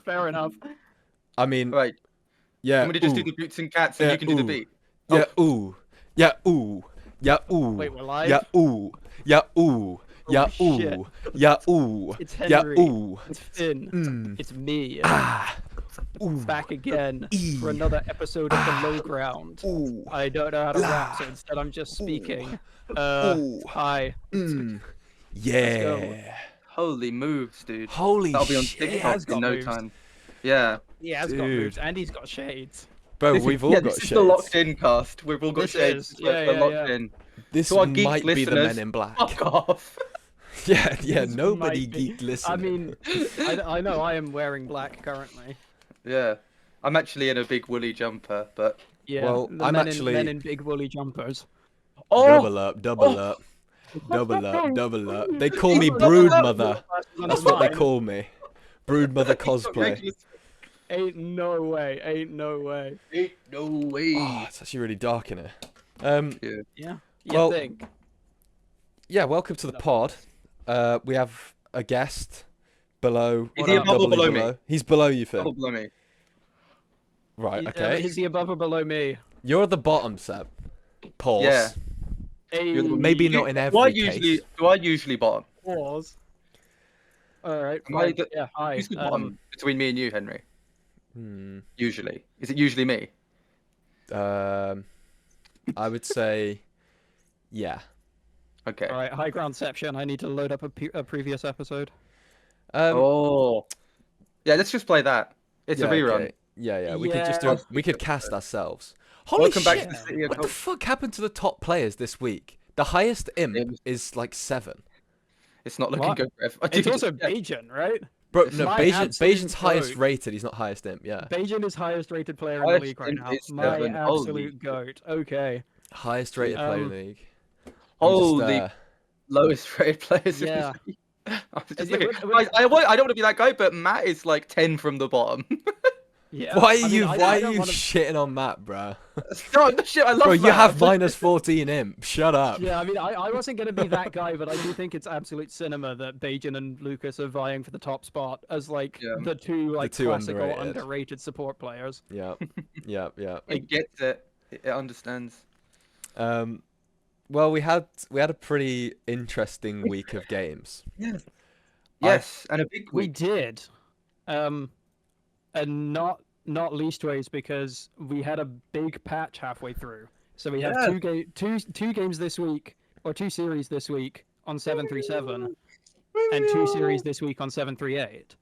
Fair enough. I mean, Right. yeah. I'm gonna just do Ooh. the boots and cats, and Yeah. you can do the Ooh. beat. Yeah. Oh, Ooh. Yeah. Ooh. Yeah. Ooh. Wait, we're Yeah. live? Ooh. Yeah. Ooh. Oh Yeah. shit. Ooh. Yeah. Ooh. It's Yeah. Henry. Ooh. It's Finn. Mm. It's me. Ah. Ooh. Back again for E. another episode of the Ah. Lowground. Ooh. I don't know how to rap, La. so instead I'm just Ooh. speaking. Ooh. Hi. Mm. Let's go. Yeah. holy moves, dude. Holy That'll be on He shit, TikTok has in got no moves. time. Yeah. He has got dude. moves, and he's got shades. Bro, This is, we've all yeah, got this is the locked shades. in cast. We've all got This shades. is. We're, Yeah, we're yeah, locked yeah. in. This To our geek might be the Men listeners, in Black. fuck off. Yeah, yeah. This Nobody might be. geek listening. I mean, I know I am wearing black currently. Yeah. I'm actually in a big woolly jumper, but Yeah, well, the I'm men actually in big woolly jumpers. double oh, up, double oh, up, double up, double up. They call he's me doubled Brood up. Mother. On That's his what they line. call me. Brood Mother He's got cosplay. regular- Ain't no way. Ain't no way. Ain't no Oh, way. it's actually really dark in here. Yeah. Yeah. You Well, think? yeah. Welcome to the pod. We have a guest below. Is What he up? above or Doubly below below. me? He's below you, Above Finn. or below me? Right. Okay. Is he above or below me? You're at the bottom, Seb. Pause. Yeah. You're Maybe not in Do I every usually case. do I usually bottom? Pause. All right. Am I Fine. the, Yeah. Hi. who's the bottom between me and you, Henry? Hmm. Usually. Is it usually me? Um, I would say, yeah. Okay. All right. High groundception. I need to load up a previous episode. Oh. Yeah, let's just play that. It's yeah, a rerun. okay. Yeah, yeah. We could just Yeah. do. We could cast ourselves. Holy Welcome back shit! to the City of What the Hope. fuck happened to the top players this week? The highest imp It was- is like 7. It's not looking What? good for everyone. It's also Bajan, right? Bro, It's no, my absolute Bajan's highest goat. rated. He's not highest imp. Yeah, Bajan is highest rated player in the Highest league right imp now. is My 7. absolute goat. Okay. highest rated player in the league. Holy I'm just, lowest rated players. Yeah. I was just Is looking. it- Guys, I don't want to be that guy, but Matt is like 10 from the bottom. Yeah. why are I mean, you? I Why are don't you wanna- shitting on Matt, bro? No, shit, I love Bro, Matt. you have I'm just- minus 14 imp. Shut up. Yeah, I mean, I wasn't going to be that guy, but I do think it's absolute cinema that Bajan and Lucas are vying for the top spot as, like, Yeah. the two, like, two classical underrated. underrated support players. Yeah, yeah, yeah. It gets it. It understands. Well, we had a pretty interesting week of games. Yes. Yes, and a big We week. did. And not leastways because we had a big patch halfway through. So we have Yeah. two games this week, or two series this week on 737, and two series this week on 738,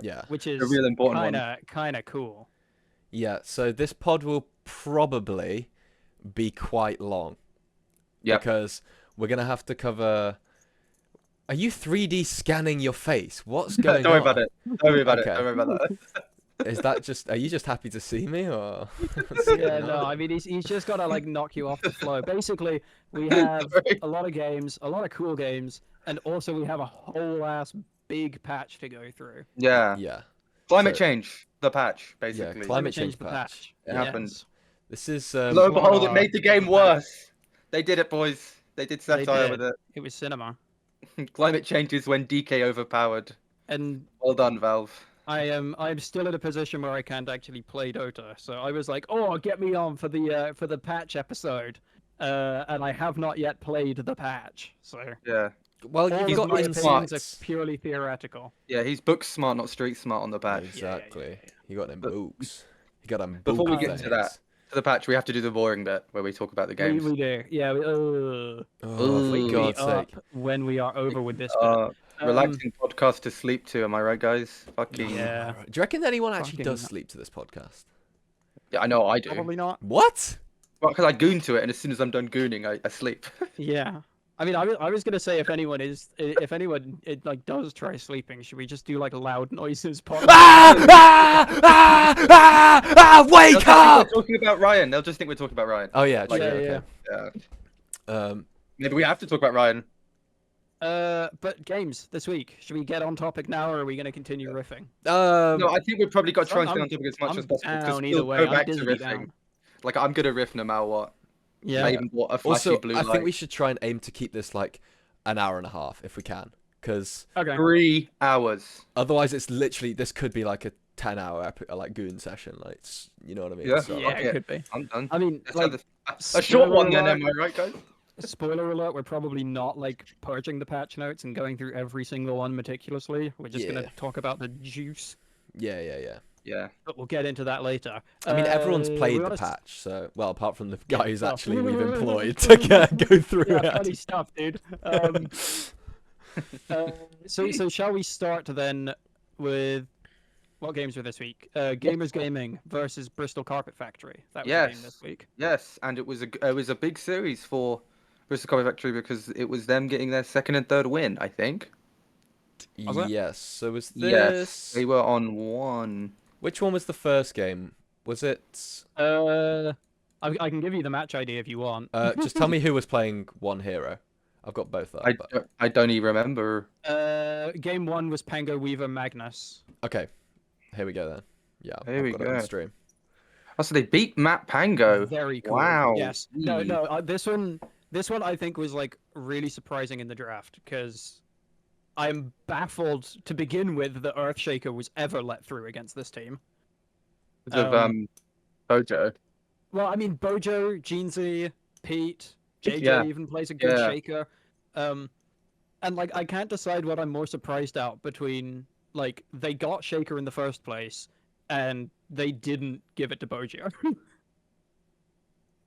Yeah, which A is real important one. kind of cool. yeah. So this pod will probably be quite long. Yeah. Because we're gonna have to cover. Are you 3D scanning your face? What's going Don't worry on? about it. Don't worry about it. Okay. Don't worry about that. Is that just? Are you just happy to see me, or? what's Yeah, going no, on? I mean he's just gotta like knock you off the flow. Basically, we have Sorry. a lot of games, a lot of cool games, and also we have a whole ass big patch to go through. Yeah. Yeah. Climate So- change. The patch, basically. climate change the patch. It Yeah. happened. Yes. This is. Lo and behold, it Florida, made the game the patch. worse. They did it, boys. They did They satire did. with it. It was cinema. Climate change is when DK overpowered. And Well done, Valve. I'm still in a position where I can't actually play Dota. So I was like, oh, get me on for the patch episode. And I have not yet played the patch. So Yeah. Well, all you've of got my opinions insights. are purely theoretical. Yeah, he's book smart, not street smart on the patch. Exactly. yeah. You got them But- books. You got them. Before we book get to that, things. For the patch, we have to do the boring bit where we talk about the games. We do. Yeah. Oh, for Wake me God's up sake! when we are over with this bit. Relaxing podcast to sleep to, am I right, guys? Fucking. Yeah. Do you reckon anyone actually Fucking does hell. sleep to this podcast? Yeah, I know I do. Probably not. What? Well, because I goon to it, and as soon as I'm done gooning, I sleep. Yeah. I mean, I was gonna say if anyone like does try sleeping, should we just do like loud noises? Wake They'll just think up! we're talking about Ryan. They'll just think we're talking about Ryan. Oh yeah, true, Like, okay. Yeah. Maybe we have to talk about Ryan. But games this week. Should we get on topic now, or are we gonna continue riffing? No, I think we've probably got to try and I'm- stay on topic as much I'm as possible. Because down either we'll way. go I'm back to dizzy riffing. down. Like I'm gonna riff no matter what. Yeah. I even bought a flashy also, blue I light. think we should try and aim to keep this like an hour and a half if we can. because Okay. 3 hours. otherwise it's literally this could be like a 10-hour like goon session. Like, you know what I mean? Yeah. So Yeah, Okay. it could be. I'm done. I mean, Let's have like, a short spoiler one then, alert. am I right, guys? Spoiler alert, we're probably not like purging the patch notes and going through every single one meticulously. We're just Yeah. gonna talk about the juice, yeah, yeah, yeah. Yeah. but we'll get into that later. I mean, everyone's we played the wanna patch, so well, apart from the Yeah, guy who's well. actually we've employed to go through Yeah, it. funny stuff, dude. So shall we start then with what games were this week? Gamers Gaming versus Bristol Carpet Factory. That was the game this Yes. week. Yes, and it was a big series for Bristol Coffee Factory because it was them getting their second and third win, I think. Was it? Yes. So was Yes, this? they were on 1. Which one was the first game? Was it? I can give you the match ID if you want. Just tell me who was playing one hero. I've got both up. But... I don't even remember. Game 1 was Pango Weaver Magnus. Okay, here we go then. Yeah, Here I've we got it on go. stream. Oh, so they beat Matt Pango. Very cool. Wow. Yes. No, this one I think was like really surprising in the draft because I'm baffled to begin with that Earthshaker was ever let through against this team. Because of Bojo. Well, I mean Bojo, Jeansy, Pete, JJ Yeah. even plays a good Yeah. shaker. And like I can't decide what I'm more surprised out between like they got Shaker in the first place and they didn't give it to Bojo.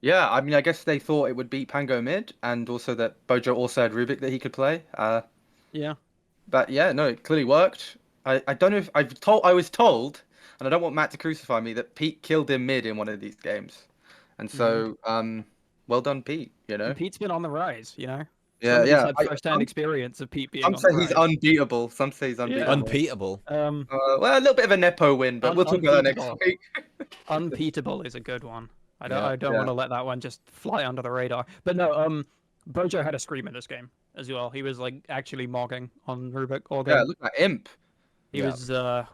Yeah, I mean, I guess they thought it would beat Pango mid, and also that Bojo also had Rubik that he could play. Yeah. But yeah, no, it clearly worked. I don't know if I was told, and I don't want Matt to crucify me, that Pete killed him mid in one of these games, and so well done, Pete. You know. And Pete's been on the rise, you know. Yeah, Somebody's yeah. had first-hand experience of Pete being Some on say the he's rise. unbeatable. Some say he's unbeatable. Unbeatable. Well, a little bit of a nepo win, but we'll talk about that next unbeatable. week. Unbeatable is a good one. I Yeah, don't yeah. want to let that one just fly under the radar. But no, Bojo had a scream in this game as well. He was like actually mogging on Rubik all game. Yeah, look at Imp. He Yeah. was I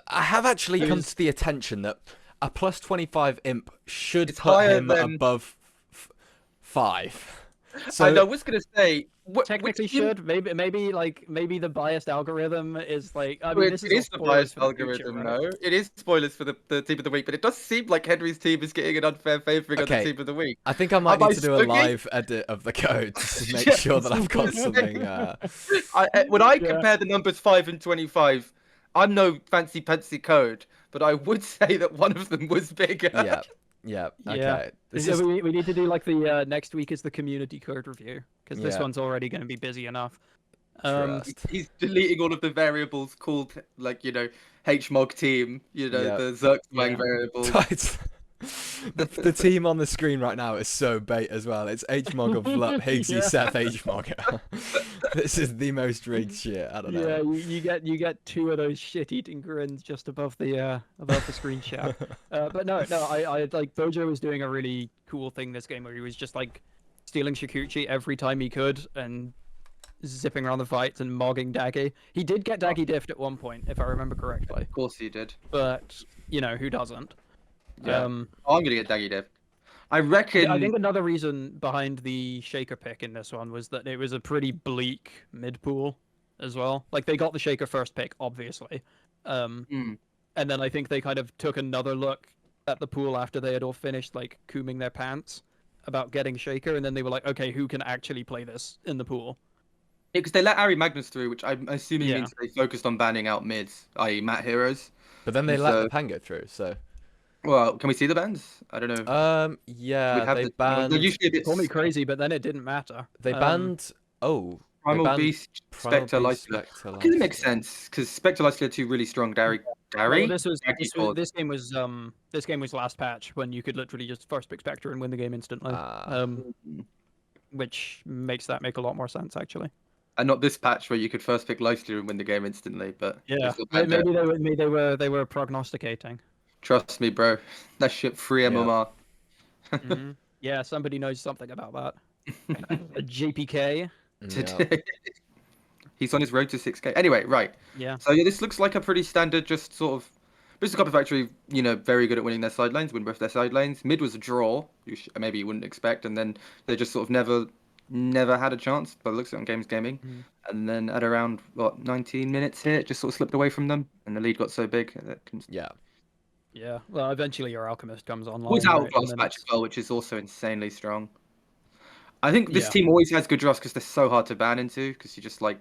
have actually He come was- to the attention that a plus 25 imp should It's put higher him than- above 5. I So know. I was gonna say technically which imp- should maybe the biased algorithm is like I mean It this is is all the spoilers biased for the future, algorithm, right? no. It is spoilers for the team of the week, but it does seem like Henry's team is getting an unfair favouring of the Okay. team of the week. I think I might Am I need to do a smoking? live edit of the code to make Yeah. sure that I've got something. When I Yeah. compare the numbers 5 and 25, I'm no fancy pantsy code, but I would say that one of them was bigger. Yeah, yeah. Yeah. Okay. This Yeah, is we need to do like the next week is the community code review because this Yeah. one's already going to be busy enough. trust. He's deleting all of the variables called, like, HMOG team, Yeah. the Zerxwang Yeah. variables. The team on the screen right now is so bait as well. It's HMOG of Flup, Higgsy, Yeah. Seth, HMOG. This is the most rigged shit. I don't know. Yeah, you get two of those shit-eating grins just above the screenshot. But no, I like Bojo was doing a really cool thing this game where he was just like stealing Shikuchi every time he could and zipping around the fights and mogging Daggy. He did get Daggy diffed at one point, if I remember correctly. Of course he did. But who doesn't? Yeah. I'm gonna get Daggy Dev. I reckon. I think another reason behind the Shaker pick in this one was that it was a pretty bleak mid pool as well. Like they got the Shaker first pick, obviously. Mm. And then I think they kind of took another look at the pool after they had all finished like cooming their pants about getting Shaker, and then they were like, okay, who can actually play this in the pool? Because they let Ari Magnus through, which I'm assuming Yeah. means they focused on banning out mids, i.e. Mat Heroes. But then they And let so- the Pango through, so. Well, can we see the bans? I don't know. Yeah, We'd have they the- banned. They're usually a bit Call me crazy, but then it didn't matter. They banned. Oh, they Primal banned Beast, Primal Spectre, Beast, Lycia. Spectre, Okay, that makes Lycia. sense because Spectre, Lycia are two really strong. Gary. Well, this game was last patch when you could literally just first pick Spectre and win the game instantly. Ah. Which makes that make a lot more sense actually. And not this patch where you could first pick Lycia and win the game instantly, but Yeah, it's not bad there. maybe they were prognosticating. Trust me, bro. That shit free Yeah. MMR. Mhm. Yeah, somebody knows something about that. A JPK. Yeah. He's on his road to 6K. Anyway, right. Yeah. So yeah, this looks like a pretty standard, just sort of. Bristol Copper Factory, very good at winning their side lanes, win both their side lanes. Mid was a draw, maybe you wouldn't expect, and then they just sort of never never had a chance, but looks on Games Gaming. Mhm. And then at around, what, 19 minutes here, it just sort of slipped away from them, and the lead got so big that it can... Yeah. Yeah. Well, eventually your alchemist comes Always online, out right? of And last then match as it's well, which is also insanely strong. I think this yeah. team always has good drafts because they're so hard to ban into, because you just like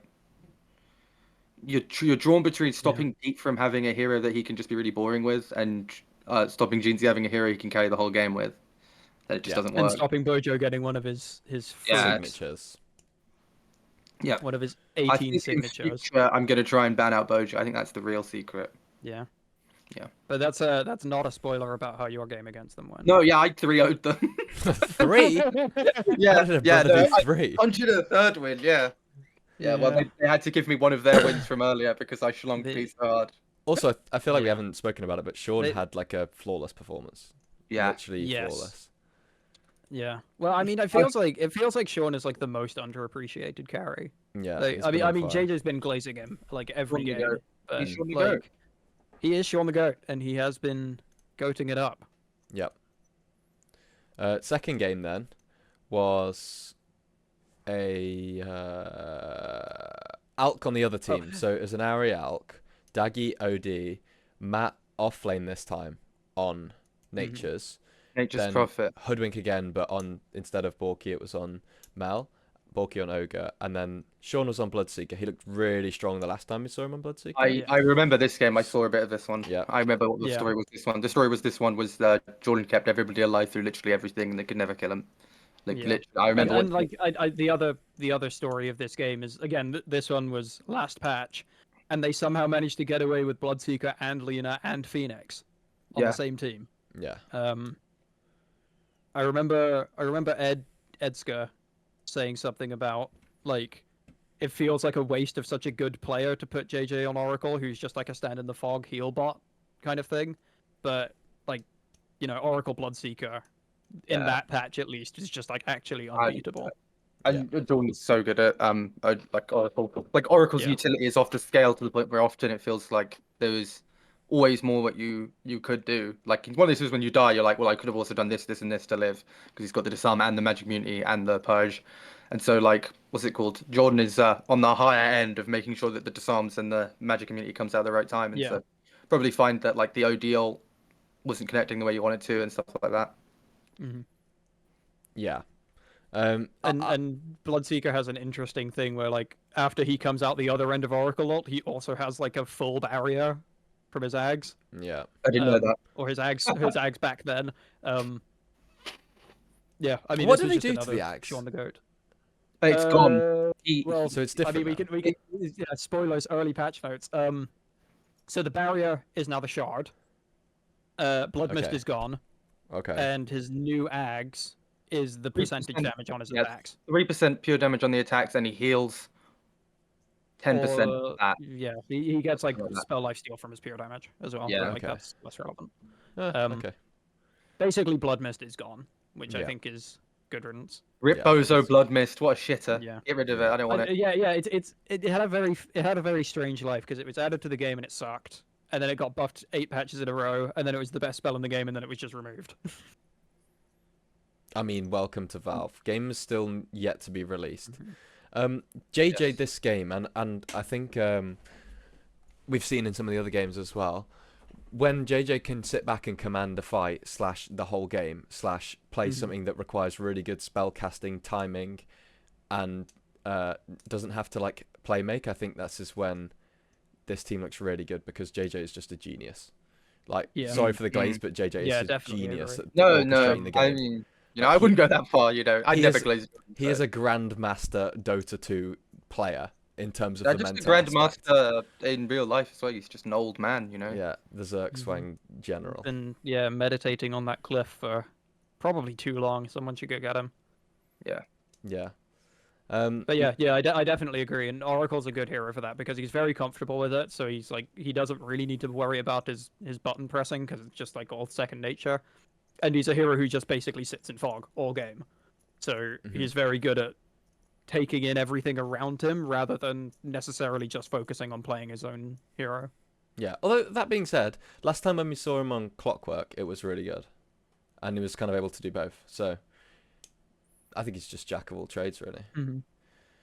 you're drawn between Yeah. stopping Pete from having a hero that he can just be really boring with, and stopping Jeansy having a hero he can carry the whole game with. That it just Yeah. doesn't And work. stopping Bojo getting one of his Yeah, free, Signatures. yeah. one of his I 18 think in signatures. future I'm gonna try and ban out Bojo. I think that's the real secret. Yeah. Yeah. But that's not a spoiler about how your game against them went. No, yeah, I 3-0'd them. 3? Yeah, How did a yeah, brother no, do 3? I conjured a third win. Yeah, yeah. Well, Yeah. they had to give me one of their wins from earlier because I schlonged The, Pete so hard. Also, I feel like we yeah. haven't spoken about it, but Sean They, had like a flawless performance. Yeah. Literally yes. flawless. Yeah. Well, I mean, it feels like Sean is like the most underappreciated carry. Yeah. Like, he's I been mean, on fire. JJ's been glazing him like every Sean the game, goat. but He's Sean the goat. like he is Sean the goat, and he has been goating it up. Yep. Second game then was a Alk on the other team. So it was an Ari Alk, Daggy OD, Matt off lane this time on Nature's. Nature's Then Prophet. Hoodwink again, but on instead of Borky, it was on Mal. Borky on Ogre, and then Sean was on Bloodseeker. He looked really strong the last time we saw him on Bloodseeker. Yeah. I remember this game. I saw a bit of this one. Yeah. I remember what the Yeah. story was. This one. The story was this one was Jordan kept everybody alive through literally everything, and they could never kill him. Like Yeah. literally, I remember. And like the other story of this game is again this one was last patch, and they somehow managed to get away with Bloodseeker and Lena and Phoenix on Yeah. the same team. Yeah. I remember Edska saying something about like it feels like a waste of such a good player to put JJ on Oracle, who's just like a stand in the fog heal bot kind of thing. But like, Oracle Bloodseeker in Yeah. that patch at least is just like actually unbeatable. And Jordan's so good at like Oracle. Like Oracle's Yeah. utility is off the scale to the point where often it feels like there was always more what you could do. Like one of these is when you die, you're like, well, I could have also done this, this, and this to live because he's got the disarm and the magic immunity and the purge. And so like, what's it called? Jordan is on the higher end of making sure that the disarms and the magic immunity comes out at the right time. And Yeah. so probably find that like the ODL wasn't connecting the way you wanted to and stuff like that. Mm-hmm. Yeah. And Bloodseeker has an interesting thing where like after he comes out the other end of Oracle ult, he also has like a full barrier from his Ags. Yeah. I didn't know that. Or his Ags back then. Yeah, I mean, What this did was they just do to the another Ags? Sean the Goat. It's gone. Well, So it's I mean, different. we can spoilers, early patch notes. So the barrier is now the shard. Blood Mist Okay. is gone, Okay. and his new Ags is the percentage 3%, damage on his yeah. attacks. 3% pure damage on the attacks, and he heals 10% Or, of that. yeah, he gets like Something like that. spell lifesteal from his pure damage as well. Yeah. but, like Okay. that's less relevant. Okay. Basically, Blood Mist is gone, which I Yeah. think is good riddance. Rip Yeah, Bozo it's- Blood Mist. What a shitter. Yeah. Get rid of it. I don't want it. Yeah, it had a very strange life because it was added to the game and it sucked, and then it got buffed 8 patches in a row, and then it was the best spell in the game, and then it was just removed. I mean, welcome to Valve. Game is still yet to be released. JJ Yes. this game, and I think we've seen in some of the other games as well, when JJ can sit back and command a fight / the whole game / play something that requires really good spell casting timing and doesn't have to like play make, I think that's just when this team looks really good because JJ is just a genius. Like, Yeah. sorry for the glaze, but JJ Yeah, is a definitely genius agree. at No, orchestrating the game. I mean, I wouldn't go that far. I'd he never is- glaze. He is a grandmaster Dota 2 player in terms of Yeah, the just a mental aspect. grandmaster in real life as well. He's just an old man, Yeah, the Zergswang general. Been meditating on that cliff for probably too long. Someone should go get him. Yeah. But yeah, I definitely agree. And Oracle's a good hero for that because he's very comfortable with it. So he's like he doesn't really need to worry about his button pressing because it's just like all second nature. And he's a hero who just basically sits in fog all game. So he's very good at taking in everything around him rather than necessarily just focusing on playing his own hero. Yeah. Although that being said, last time when we saw him on Clockwork, it was really good, and he was kind of able to do both. So I think he's just jack of all trades, really.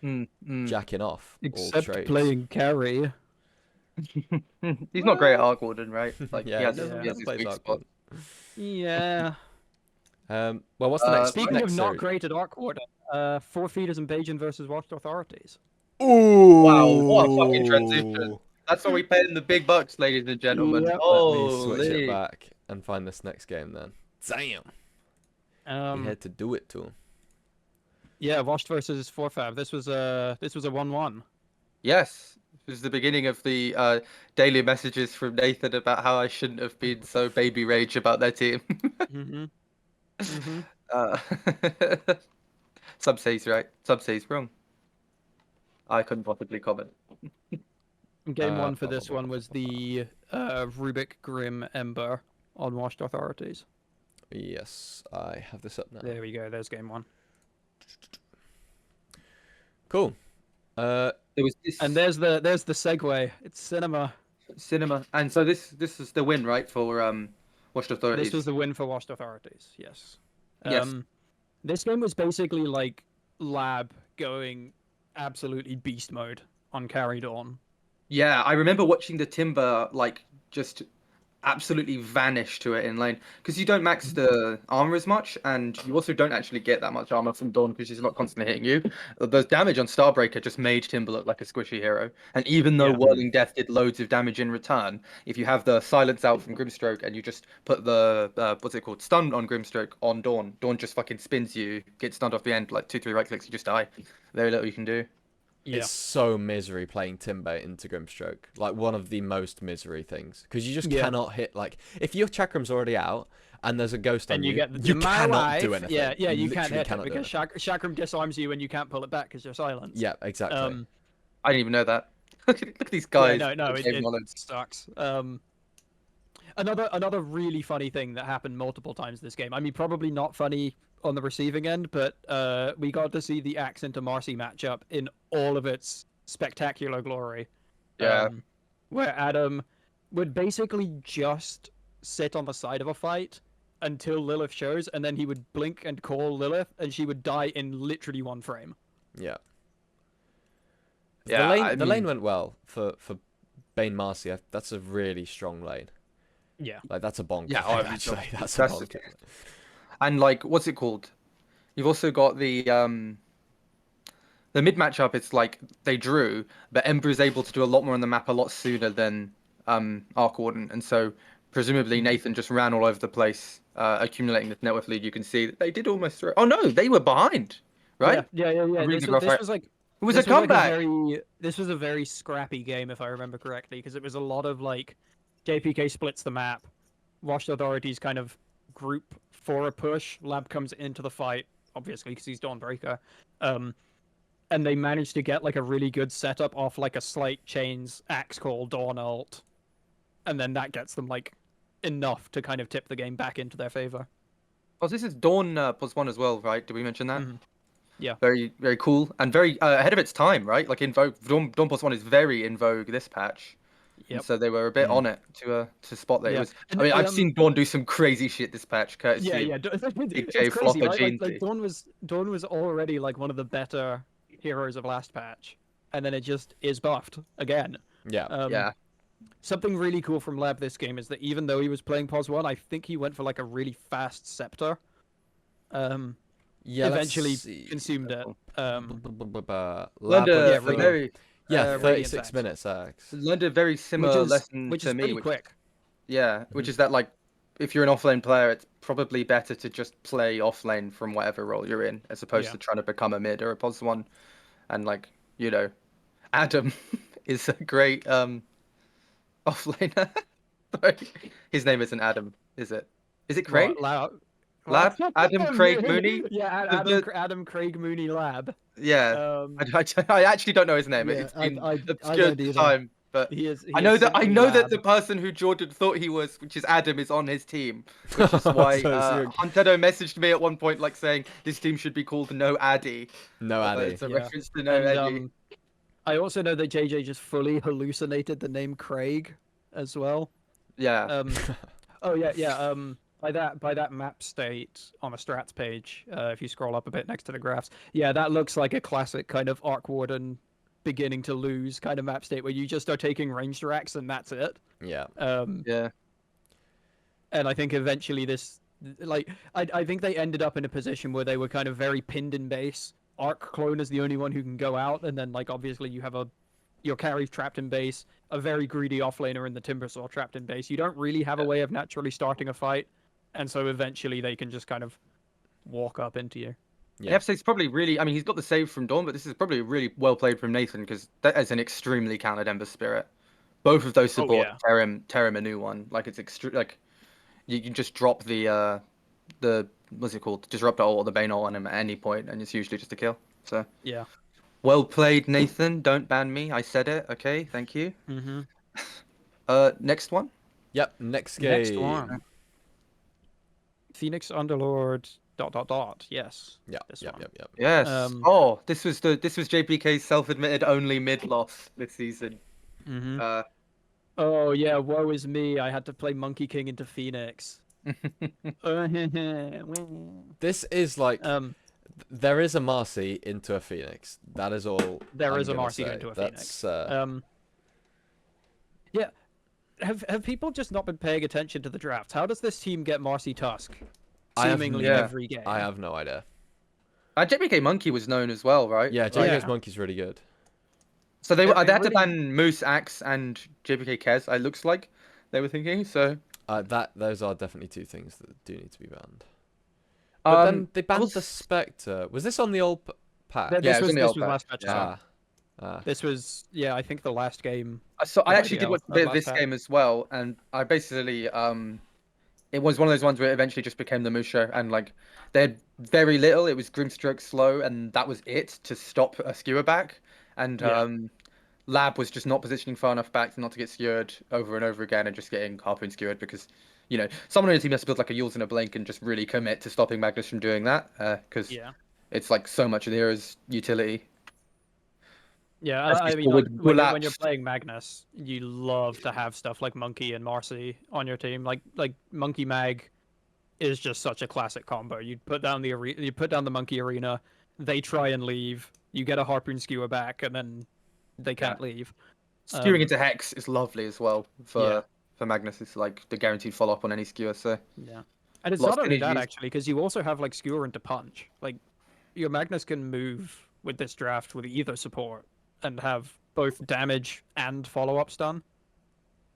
Mhm. Jacking off all Except trades. playing carry. He's not great at Arc Warden, right? Like Yeah, he he has, never, he has never his plays weak Arc spot. Yeah. Well, what's the next? Speaking next of not series? great at Arc Warden, Four Feeders and Bajan versus Watched Authorities. Ooh! Wow, what a fucking transition. That's why we paid him the big bucks, ladies and gentlemen. Yep. Let me switch it Holy. back and find this next game then. Damn! He had to do it to him. Yeah, Washed versus 4Fab. This was a 1-1. Yes. This is the beginning of the daily messages from Nathan about how I shouldn't have been so baby rage about their team. Mhm. Mhm. uh, some say he's right, some say he's wrong. I couldn't possibly comment. Game one for this one was the Rubik Grim Ember on Washed Authorities. Yes, I have this up now. There we go. There's game one. Cool. There was this And there's the segue. It's cinema. cinema, and so this is the win, right, for Watched Authorities. This was the win for Washed Authorities. Yes. Yes. This game was basically like Lab going absolutely beast mode on Carry Dawn. Yeah, I remember watching the Timber like just absolutely vanish to it in lane because you don't max the armor as much, and you also don't actually get that much armor from Dawn because she's not constantly hitting you. The damage on Starbreaker just made Timber look like a squishy hero, and even though Yeah. Whirling Death did loads of damage in return, if you have the silence out from Grimstroke and you just put the what's it called, stun on Grimstroke on Dawn, Dawn just fucking spins you, gets stunned off the end like 2-3 right clicks, you just die. Very little you can do. Yeah. It's so misery playing Timber into Grimstroke. Like, one of the most misery things. Because you just cannot hit, like... If your Chakram's already out, and there's a ghost on And you, you get you my cannot wife. do anything. Yeah, you can't literally hit it cannot do because anything. Chakram disarms you and you can't pull it back because you're silenced. Yeah, exactly. I didn't even know that. Look at these guys. Yeah, no, with game it knowledge. sucks. Another really funny thing that happened multiple times this game. I mean, probably not funny on the receiving end, but we got to see the Axe into Marcy matchup in all of its spectacular glory. Yeah. Where Adam would basically just sit on the side of a fight until Lilith shows, and then he would blink and call Lilith, and she would die in literally one frame. Yeah. Yeah, the lane went well for Bane Marcy. That's a really strong lane. Yeah. Like, that's a bonk. Yeah, lane, oh, actually. That's a that's bonk. And like, what's it called? You've also got the mid matchup. It's like they drew, but Ember is able to do a lot more on the map a lot sooner than Arc Warden, and so presumably Nathan just ran all over the place, accumulating the net worth lead. You can see that they did almost throw. Oh no, they were behind, right? Yeah. Really This good was, graph, right? was like It was this a comeback. this was a very scrappy game, if I remember correctly, because it was a lot of like JPK splits the map, Washed Authorities kind of group for a push. Lab comes into the fight, obviously, because he's Dawnbreaker, and they managed to get like a really good setup off like a slight chains axe call Dawn ult, and then that gets them like enough to kind of tip the game back into their favor. Oh, this is Dawn +1 as well, right? Did we mention that? Yeah. Very, very cool and very ahead of its time, right? Like in vogue, Dawn +1 is very in vogue this patch. Yep. And so they were a bit on it to spot that it Yeah. was. I mean, I've seen Dawn do some crazy shit this patch, courtesy of Big J It's crazy, Flopper right? Like Jeansy. Dawn was already like one of the better heroes of last patch, and then it just is buffed again. Yeah. Yeah. Something really cool from Lab this game is that even though he was playing +1, I think he went for like a really fast scepter. Yeah, Eventually consumed it. Learned a for- very Yeah, Radiant 36 Axe. minutes, Axe. learned a very similar lesson which to is me. pretty quick. Yeah, which is that like if you're an offlane player, it's probably better to just play offlane from whatever role you're in, as opposed Yeah. to trying to become a mid or a +1. And like, you know, Adam is a great offlaner. Sorry. His name isn't Adam, is it? Is it Craig? Lab? Adam Craig Mooney? Yeah, Adam Craig Mooney Lab. Yeah. I actually don't know his name. Yeah, It's been I obscured don't either. time, but He is. I know that Lab. the person who Jordan thought he was, which is Adam, is on his team, which is why Huntedo messaged me at one point like saying this team should be called No Addy. No Addy. It's a Yeah. reference to No And, Addy. I also know that JJ just fully hallucinated the name Craig as well. Yeah. Oh yeah. by that map state on a strats page, if you scroll up a bit next to the graphs, yeah, that looks like a classic kind of Arc Warden beginning to lose kind of map state where you just are taking ranged racks and that's it. Yeah. Yeah. And I think eventually this, like, I think they ended up in a position where they were kind of very pinned in base. Arc Clone is the only one who can go out, and then like obviously you have your carry trapped in base, a very greedy offlaner in the Timbersaw trapped in base. You don't really have a way of naturally starting a fight, and so eventually they can just kind of walk up into you. I have to say it's probably really. I mean, he's got the save from Dawn, but this is probably really well played from Nathan because that is an extremely countered Ember Spirit. Both of those support yeah. tear him a new one. Like it's like you can just drop the what's it called? Disrupt ult or the Bane ult on him at any point, and it's usually just a kill. So Yeah. well played, Nathan. Don't ban me. I said it. Okay, thank you. Mm-hmm. Next one. Yep. Next game. Next one. Phoenix Underlord ... Yes. Yeah. This Yep. one. Yep. Yep. Yes. Um, This was JPK's self-admitted only mid loss this season. Mm-hmm. Oh yeah, woe is me. I had to play Monkey King into Phoenix. This is like um, there is a Marcy into a Phoenix. That is all. there is a gonna Marcy say. into a That's, Phoenix. Yeah. Have people just not been paying attention to the draft? How does this team get Marcy Tusk? I have Seemingly yeah. every game. I have no idea. JPK Monkey was known as well, right? Yeah, Like- JPK's Yeah. Monkey's really good. So they It had to really- ban Moose, Axe, and JPK Kez. It looks like they were thinking. So Those are definitely two things that do need to be banned. But then they banned the Spectre. Was this on the old pack? This Yeah, it was was in the this old was patch, last patch. yeah. This was I think the last game. So I of actually did IDL watch a of bit of last this patch. game as well, and I basically it was one of those ones where it eventually just became the Moose show, and like they had very little. It was Grimstroke slow, and that was it to stop a skewer back, and Yeah. Lab was just not positioning far enough back not to get skewered over and over again, and just getting harpoon skewered because someone on the team has to build like a Yules and a Blink and just really commit to stopping Magnus from doing that because Yeah. it's like so much of the hero's utility. Yeah, As we I saw mean, with like, when you're Collapse. playing Magnus, you love to have stuff like Monkey and Marcy on your team. Like Monkey Mag is just such a classic combo. You put down the Monkey Arena, they try and leave, you get a Harpoon Skewer back, and then they can't leave. Skewing into Hex is lovely as well Yeah. for Magnus. It's like the guaranteed follow up on any skewer. So Yeah, and it's Lots not of only that synergies. actually, because you also have like Skewer into Punch. Like your Magnus can move with this draft with either support and have both damage and follow-ups done.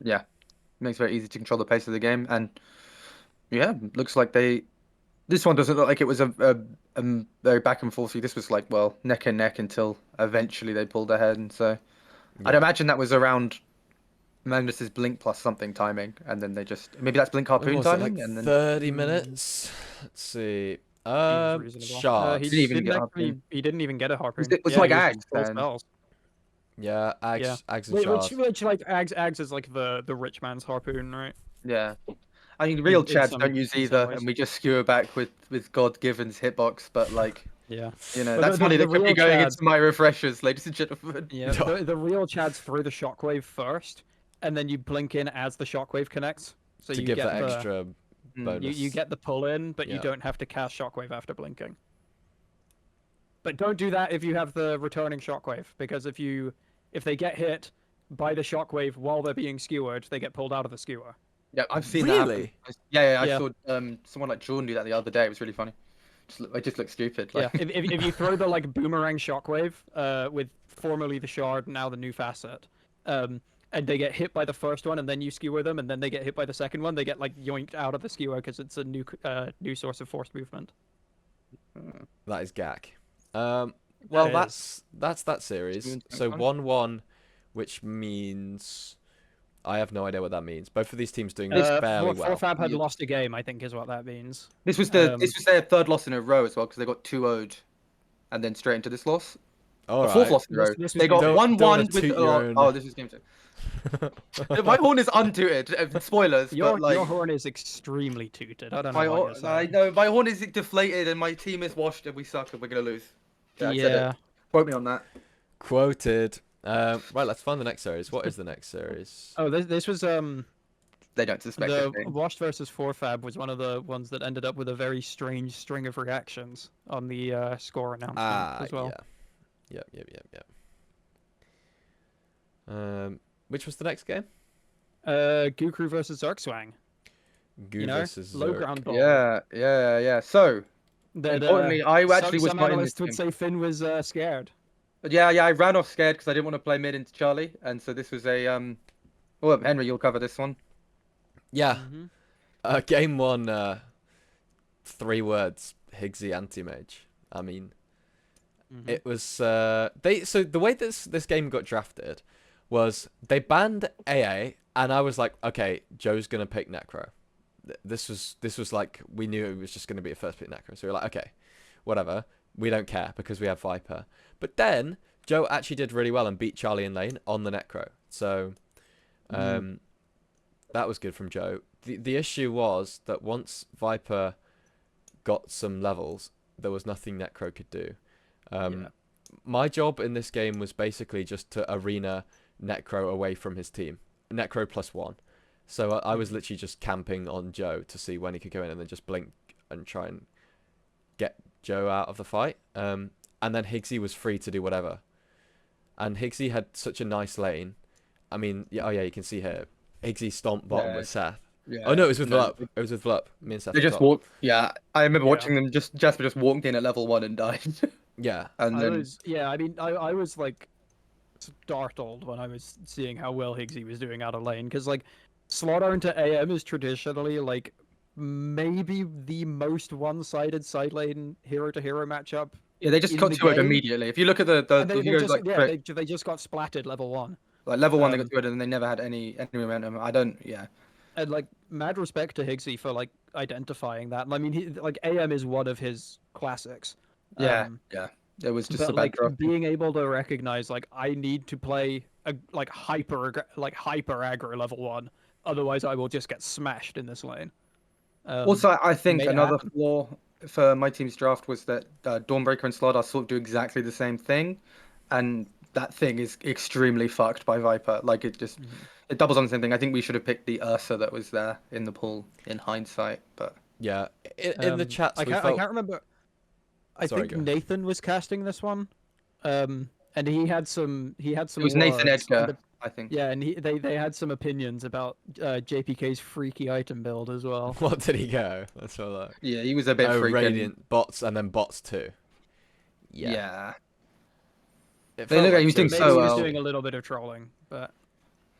yeah, makes it very easy to control the pace of the game. And yeah, looks like this one doesn't look like it was a very back and forth. This was like neck and neck until eventually they pulled ahead. And so I'd Yeah. imagine that was around Magnus's Blink plus something timing, and then they just maybe that's Blink When Harpoon was it, timing, like and then 30 minutes? Let's see. Seems reasonable. Shards. He Didn't even didn't get actually. Harpoon. He didn't even get a Harpoon. It's Yeah, like he was Ags just full then. spells. Yeah, Ags, Yeah. Ags and Which Shards. like Ags is like the rich man's Harpoon, right? Yeah. I mean, real in Chads some- don't use in some either, ways. and we just skewer back with God Given's hitbox. But like, Yeah. that's the- funny. the They could be real going Chads- into my refreshers, ladies and gentlemen. Yeah. The real Chads throw the Shockwave first, and then you blink in as the Shockwave connects. So To you give get that the, extra bonus. You get the pull in, but Yeah. you don't have to cast Shockwave after blinking. But don't do that if you have the returning Shockwave, because if they get hit by the Shockwave while they're being skewered, they get pulled out of the skewer. Yeah, I've seen that. Really? Happen. Yeah, I Yeah. saw someone like Jordan do that the other day. It was really funny. It just looked stupid. Like, Yeah, if you throw the like boomerang Shockwave, with formerly the Shard, now the new facet, and they get hit by the first one, and then you skewer them, and then they get hit by the second one, they get like yoinked out of the skewer because it's a new source of forced movement. That is gack. Well, It that's that series. Spoon So tank 1-1, which means I have no idea what that means. Both of these teams doing this fairly well. Fab had Yeah. lost a game, I think, is what that means. this was their third loss in a row as well because they got 2-0'd and then straight into this loss. All The fourth right. loss in a row. This was They got Don't- 1-1 don't with. toot your own- Oh, this is game 2. My horn is untooted. Spoilers, Your but like horn is extremely tooted. I don't know my what horn, you're saying. I know my horn is deflated and my team is washed and we suck and we're gonna lose. I said it. Quote me on that. Quoted. Right, let's find the next series. What is the next series? Oh, this was they don't suspect The anything. Washed versus 4Fab was one of the ones that ended up with a very strange string of reactions on the score announcement as well. Yeah. Yep. Which was the next game? Gukru versus Zergswang. Gu You know, versus low Zerg. ground ball. Yeah. So That importantly, I actually was some not in this analysts would game. say Finn was scared. But yeah, I ran off scared because I didn't want to play mid into Charlie, and so this was a Well, Henry, you'll cover this one. Yeah. Mm-hmm. Game 1, 3 words, Higgsy anti-mage. I mean, it was so the way this game got drafted was they banned AA, and I was like, okay, Joe's gonna pick Necro. This was like, we knew it was just gonna be a first pick Necro, so we were like, okay, whatever, we don't care because we have Viper. But then Joe actually did really well and beat Charlie in lane on the Necro, so that was good from Joe. The issue was that once Viper got some levels, there was nothing Necro could do. My job in this game was basically just to arena Necro away from his team. Necro +1. So I was literally just camping on Joe to see when he could go in and then just blink and try and get Joe out of the fight. And then Higgsy was free to do whatever. And Higgsy had such a nice lane. I mean, you can see here. Higgsy stomped bottom with Seth. Yeah. Oh no, it was with Vlup. It was with Vlup. Me and Seth. They just walked. Yeah, I remember watching them. Jasper just walked in at level 1 and died. Yeah. And then I mean, I was like startled when I was seeing how well Higgsy was doing out of lane, because like Slaughter into AM is traditionally like maybe the most one-sided side lane hero to hero matchup. yeah, they just got to it immediately. If you look at the they just got splatted level 1. Like level 1, they got to it and they never had any momentum. And like, mad respect to Higgsy for like identifying that. I mean, AM is one of his classics. Yeah. It was just a bad drop. Being able to recognize like, I need to play a hyper aggro level 1, otherwise I will just get smashed in this lane. Also, I think another flaw for my team's draft was that Dawnbreaker and Slaughter sort of do exactly the same thing, and that thing is extremely fucked by Viper. Like, it just it doubles on the same thing. I think we should have picked the Ursa that was there in the pool in hindsight, but yeah, in the chats I can't remember. I think Nathan was casting this one, and he had some. It was Nathan Edgar, I think. Yeah, and they had some opinions about JPK's freaky item build as well. What did he go? Let's have a look. Yeah, he was a bit freaky. Radiant bots and then bots too. Yeah. They look like he was doing so well. He was doing a little bit of trolling, but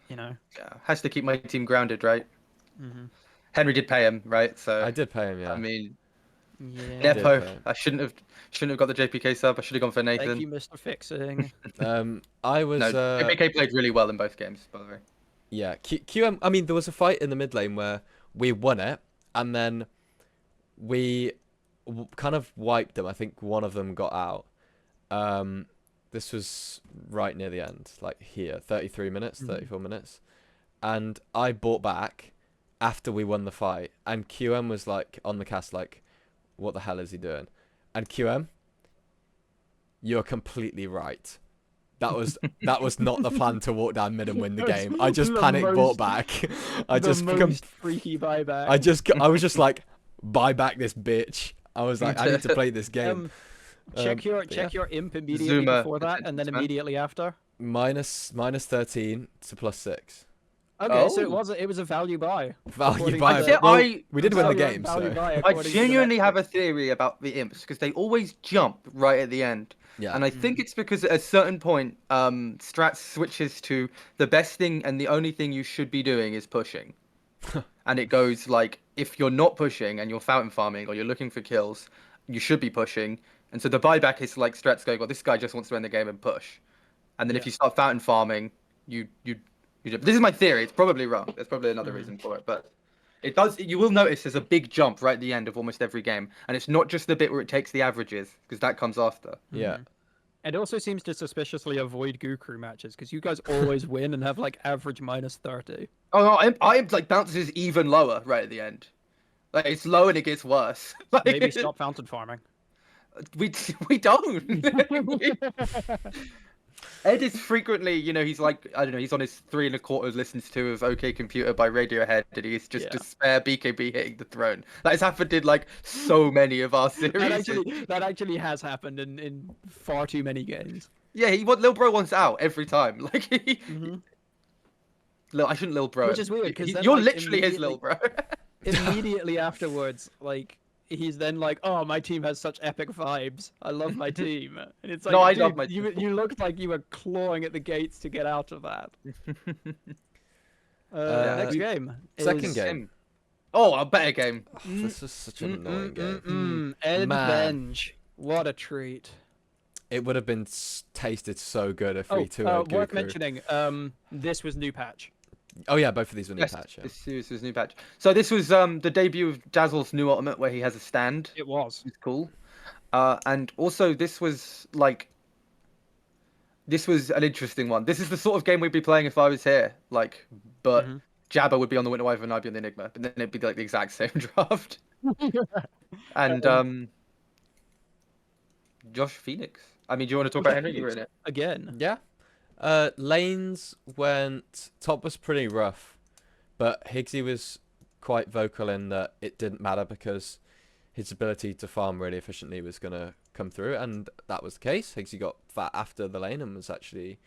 you know. Yeah, has to keep my team grounded, right? Henry did pay him, right? So I did pay him, yeah. I mean, yeah. Nepo, I shouldn't have got the JPK sub. I should have gone for Nathan. Thank you, Mr. Fixing. I was. No, JPK played really well in both games, by the way. Yeah, QM. I mean, there was a fight in the mid lane where we won it, and then we kind of wiped them. I think one of them got out. This was right near the end, like here, 33 minutes, 34 minutes, and I bought back after we won the fight, and QM was like on the cast, like, what the hell is he doing? And QM, you're completely right. That was not the plan to walk down mid and win the game. I just bought back. I just freaky buyback. I was just like, buy back this bitch. I was like, I need to play this game. Check your imp immediately before that, and then immediately after. Minus 13 to +6. Okay, so it was a value buy. Value buy. We did win the game. So. I genuinely have a theory about the imps because they always jump right at the end. Yeah. And I think it's because at a certain point, Strat switches to the best thing and the only thing you should be doing is pushing. And it goes like, if you're not pushing and you're fountain farming or you're looking for kills, you should be pushing. And so the buyback is like Strat's going, well, this guy just wants to end the game and push. And then if you start fountain farming, you this is my theory. It's probably wrong. There's probably another reason for it, but it does. You will notice there's a big jump right at the end of almost every game, and it's not just the bit where it takes the averages, because that comes after. Yeah. It also seems to suspiciously avoid Gukru matches, because you guys always win and have like average -30. Oh no, I like bounces even lower right at the end. Like it's low and it gets worse. Like, maybe stop fountain farming. We don't. Ed is frequently, he's like, I don't know, he's on his 3 1/4 listens to of OK Computer by Radiohead, and he's just Yeah. despair BKB hitting the throne. That has happened in like so many of our series. That actually has happened in far too many games. Yeah, Lil Bro wants out every time. Like, Hmm. I shouldn't Lil Bro Which him. is weird because then You're like literally his Lil Bro. immediately afterwards, like he's then like, "Oh, my team has such epic vibes. I love my team." And it's like, No, I dude, love my team. you looked like you were clawing at the gates to get out of that. Next game. Second is game. Oh, a better game. This is such an annoying game. Ed Man. Venge. What a treat. It would have been tasted so good if we 2-0'd worth Goku. mentioning. This was new patch. Oh yeah, both of these were new Yes, patch. Yeah. this series was new patch. So this was the debut of Dazzle's new ultimate, where he has a stand. It was. It's cool. And also this was an interesting one. This is the sort of game we'd be playing if I was here. But Jabba would be on the Winter Wyvern and I'd be on the Enigma, but then it'd be like the exact same draft. And Josh Phoenix. I mean, do you want to talk about Henry? You were in it. Again. Yeah. Lanes went. Top was pretty rough, but Higgsy was quite vocal in that it didn't matter because his ability to farm really efficiently was going to come through, and that was the case. Higgsy got fat after the lane and was actually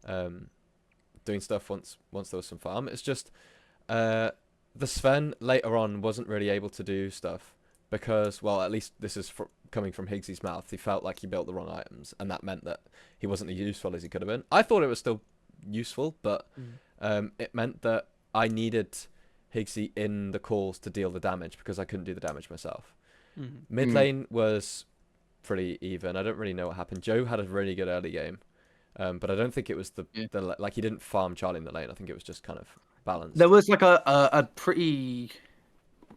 doing stuff once there was some farm. It's just the Sven later on wasn't really able to do stuff because, well, at least this is coming from Higgsy's mouth, he felt like he built the wrong items, and that meant that he wasn't as useful as he could have been. I thought it was still useful, but it meant that I needed Higgsy in the calls to deal the damage because I couldn't do the damage myself. Mid lane was pretty even. I don't really know what happened. Joe had a really good early game, but I don't think it was the like he didn't farm Charlie in the lane. I think it was just kind of balanced. There was like a pretty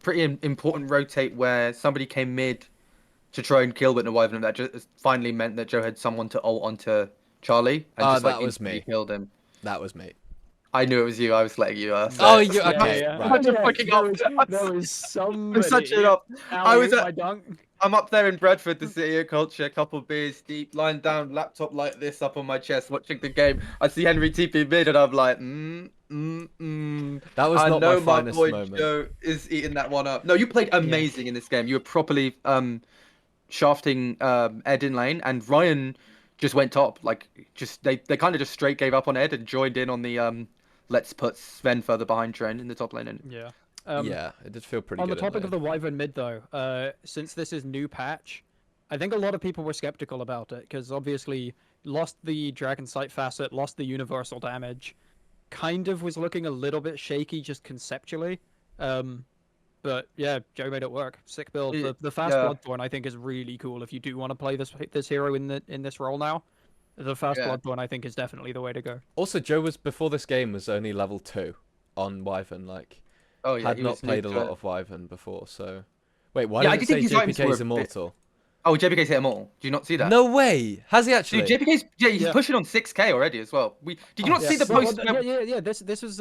important rotate where somebody came mid to try and kill Winter Wyvern, and that just finally meant that Joe had someone to ult onto Charlie and just that was me. Killed him. That was me. I knew it was you. I was letting you. Oh, you okay? Yeah. Right. There was somebody. Such it up. I was my dunk. I'm up there in Bradford, the city of culture, a couple beers deep, lying down, laptop like this up on my chest, watching the game. I see Henry TP mid, and I'm like, That was I not know my my finest boy moment. Joe is eating that one up. No, you played amazing in this game. You were properly shafting Ed in lane, and Ryan just went top. They kind of just straight gave up on Ed and joined in on the let's put Sven further behind train in the top lane. Yeah. Yeah, it did feel pretty on good. On the topic of the Wyvern mid, though, since this is new patch, I think a lot of people were skeptical about it because obviously lost the Dragon Sight facet, lost the universal damage, kind of was looking a little bit shaky just conceptually. But yeah, Joe made it work. Sick build. The fast Bloodthorn I think is really cool if you do want to play this hero in this role now. The fast Bloodthorn I think is definitely the way to go. Also, Joe was before this game was only level 2 on Wyvern. Had not played a lot of Wyvern before. So wait, why did it say JPK's immortal? Oh, JPK's hit them all. Do you not see that? No way. Has he actually? Dude, he's pushing on 6k already as well. Did you not see the post? Yeah. This was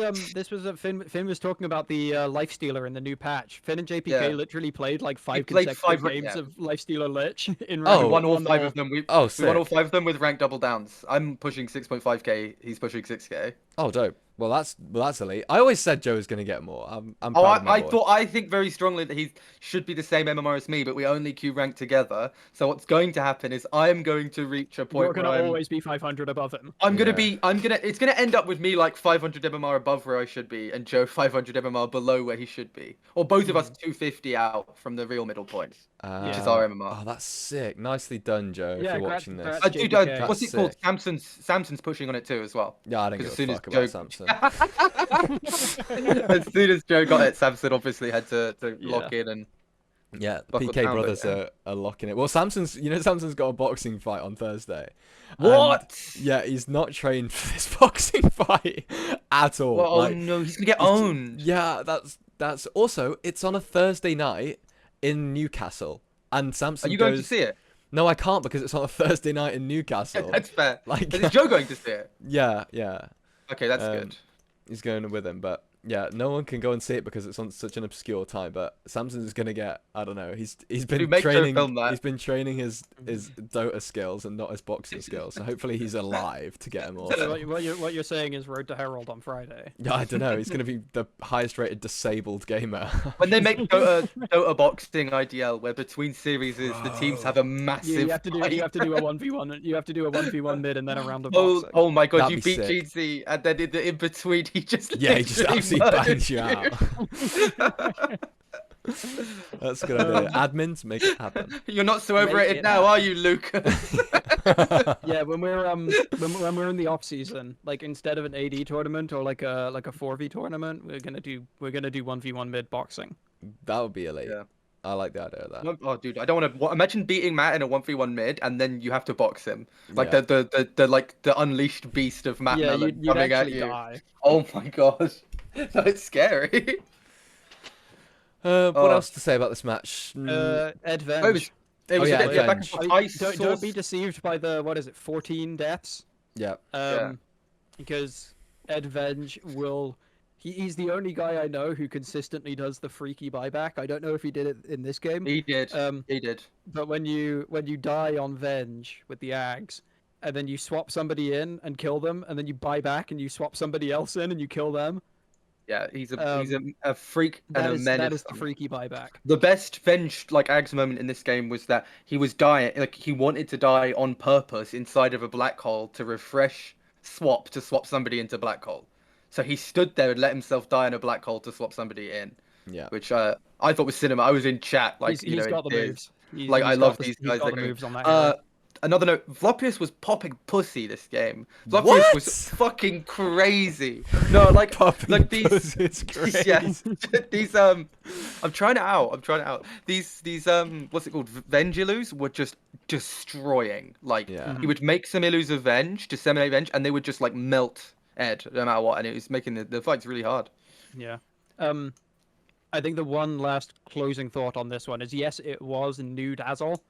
Finn was talking about the Lifestealer in the new patch. Finn and JPK literally played like 5 consecutive games of Lifestealer Lich in round. We won all 5 of them. We won all 5 of them with rank double downs. I'm pushing 6.5k. He's pushing 6k. Oh, dope. Well, that's elite. I always said Joe was going to get more. I'm proud of my boy. I think very strongly that he should be the same MMR as me, but we only queue rank together. So what's going to happen is I am going to reach a point where I'm always be 500 above him. It's gonna end up with me like 500 MMR above where I should be, and Joe 500 MMR below where he should be, or both of us 250 out from the real middle point, which is our MMR. Oh, that's sick. Nicely done, Joe. If you're watching this, dude, what's it called? Samson's pushing on it too as well. Yeah, I didn't give a fuck about Samson. As soon as Joe got it, Samson obviously had to lock in and. Yeah, the PK brothers are locking it. Well, Samson's got a boxing fight on Thursday. What? Yeah, he's not trained for this boxing fight at all. Well, no, he's gonna get owned. Yeah, that's also it's on a Thursday night in Newcastle, and Samson. Are you going to see it? No, I can't because it's on a Thursday night in Newcastle. That's fair. Is Joe going to see it? Yeah. Okay, that's good. He's going with him, but Yeah, no one can go and see it because it's on such an obscure time. But Samson is gonna get, I don't know. He's been Dude, make sure to training. film that. He's been training his Dota skills and not his boxing skills. So hopefully he's alive to get him off. So what you're saying is Road to Herald on Friday. Yeah, I don't know. He's gonna be the highest rated disabled gamer. When they make Dota boxing IDL, where between series the teams have a massive. You have to do fight. a 1v1. You have to do a 1v1 mid and then a round of Oh, boxing. oh my god, That'd you be beat sick. GZ, and then in between he just Yeah, he just literally absolutely murders bangs you out. That's a good idea. Admins, make it happen. You're not so Make overrated it now, are you, Lucas? Yeah, when we're in the off season, like instead of an AD tournament or like a 4v tournament, we're gonna do 1v1 mid boxing. That would be elite. Yeah. I like the idea of that. Oh, dude, I don't want to. Imagine beating Matt in a 1v1 mid, and then you have to box him, like Yeah. the unleashed beast of Matt Yeah, Mellon you'd coming at actually you. die. Oh my god, that's scary. What Oh. else to say about this match? Ed It Venge. was, it was yeah, a bit back and Avenge. forth. Don't be deceived by the 14 deaths. Yeah. Yeah. Because Ed Venge will. He's the only guy I know who consistently does the freaky buyback. I don't know if he did it in this game. He did. Um, He did. But when you die on Venge with the Ags, and then you swap somebody in and kill them, and then you buy back and you swap somebody else in and you kill them, Yeah, he's a freak and that a is menace. the freaky buyback. The best Venge like Ags moment in this game was that he was dying, like he wanted to die on purpose inside of a black hole to swap somebody into black hole. So he stood there and let himself die in a black hole to swap somebody in, Yeah. which I thought was cinema. I was in chat, like He's in got the tears. moves. Like I love these He's guys. got That the go- moves on that hero. Another note, Vlopius was popping pussy this game. Vlopius What? was fucking crazy. No, like Popping like these pussy, it's crazy. yeah, these I'm trying it out. These what's it called? Vengilus were just destroying. Like Yeah. he would make some Illus of Venge, disseminate Venge, and they would just like melt Ed no matter what, and it was making the fights really hard. Yeah. I think the one last closing thought on this one is yes, it was new Dazzle.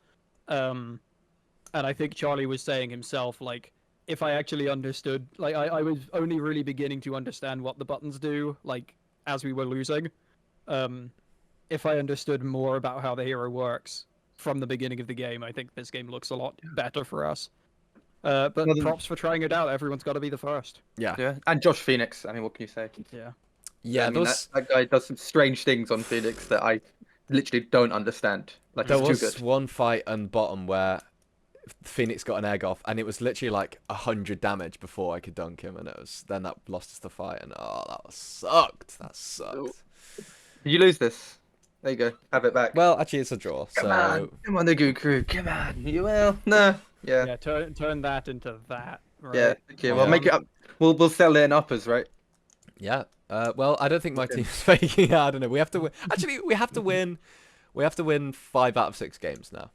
And I think Charlie was saying himself, like, if I actually understood, like, I was only really beginning to understand what the buttons do, like, as we were losing. If I understood more about how the hero works from the beginning of the game, I think this game looks a lot better for us. But props for trying it out. Everyone's got to be the first. Yeah. Yeah, and Josh Phoenix. I mean, what can you say? Yeah. Yeah. I mean, Those, that guy does some strange things on Phoenix that I literally don't understand. Like, there he's was too good. one fight on bottom where Phoenix got an egg off, and it was literally like 100 damage before I could dunk him, and then that lost us the fight, and that sucked. That sucked. Did you lose this? There you go. Have it back. Well, actually, it's a draw. Come So on, the Goo Crew. Come on. You will. No. Yeah. Yeah, turn that into that. Right? Yeah. Okay. Well, Yeah. make it up. We'll sell it in uppers, right? yeah. Well, I don't think my Okay. team's faking it. I don't know. We have to win. Actually, we have to win. We have to win 5 out of 6 games now.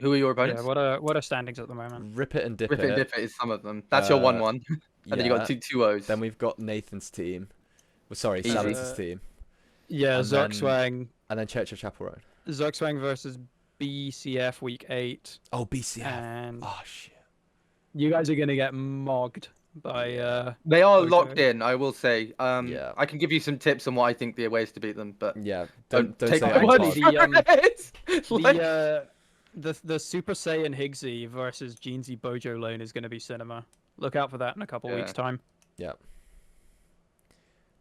Who are your Yeah. opponents? What are standings at the moment? Rip it and dip Rip it. it and dip it is some of them. That's your 1-1. And then you got Yeah. two O's. Then we've got Nathan's team. Well, sorry, Easy. Sally's team. Yeah, And then- Zuxwang. And then Church of Chapel Road. Zuxwang versus BCF week 8, Oh, BCF. and Oh, shit. you guys are gonna get mogged by They are Okay. locked in, I will say. Yeah. I can give you some tips on what I think the ways to beat them, but Yeah. Don't take say my I'm word hard. the, for it. Like- the Super Saiyan Higgsy versus Jeansy Bojo lane is gonna be cinema. Look out for that in a couple Yeah. weeks time. Yeah.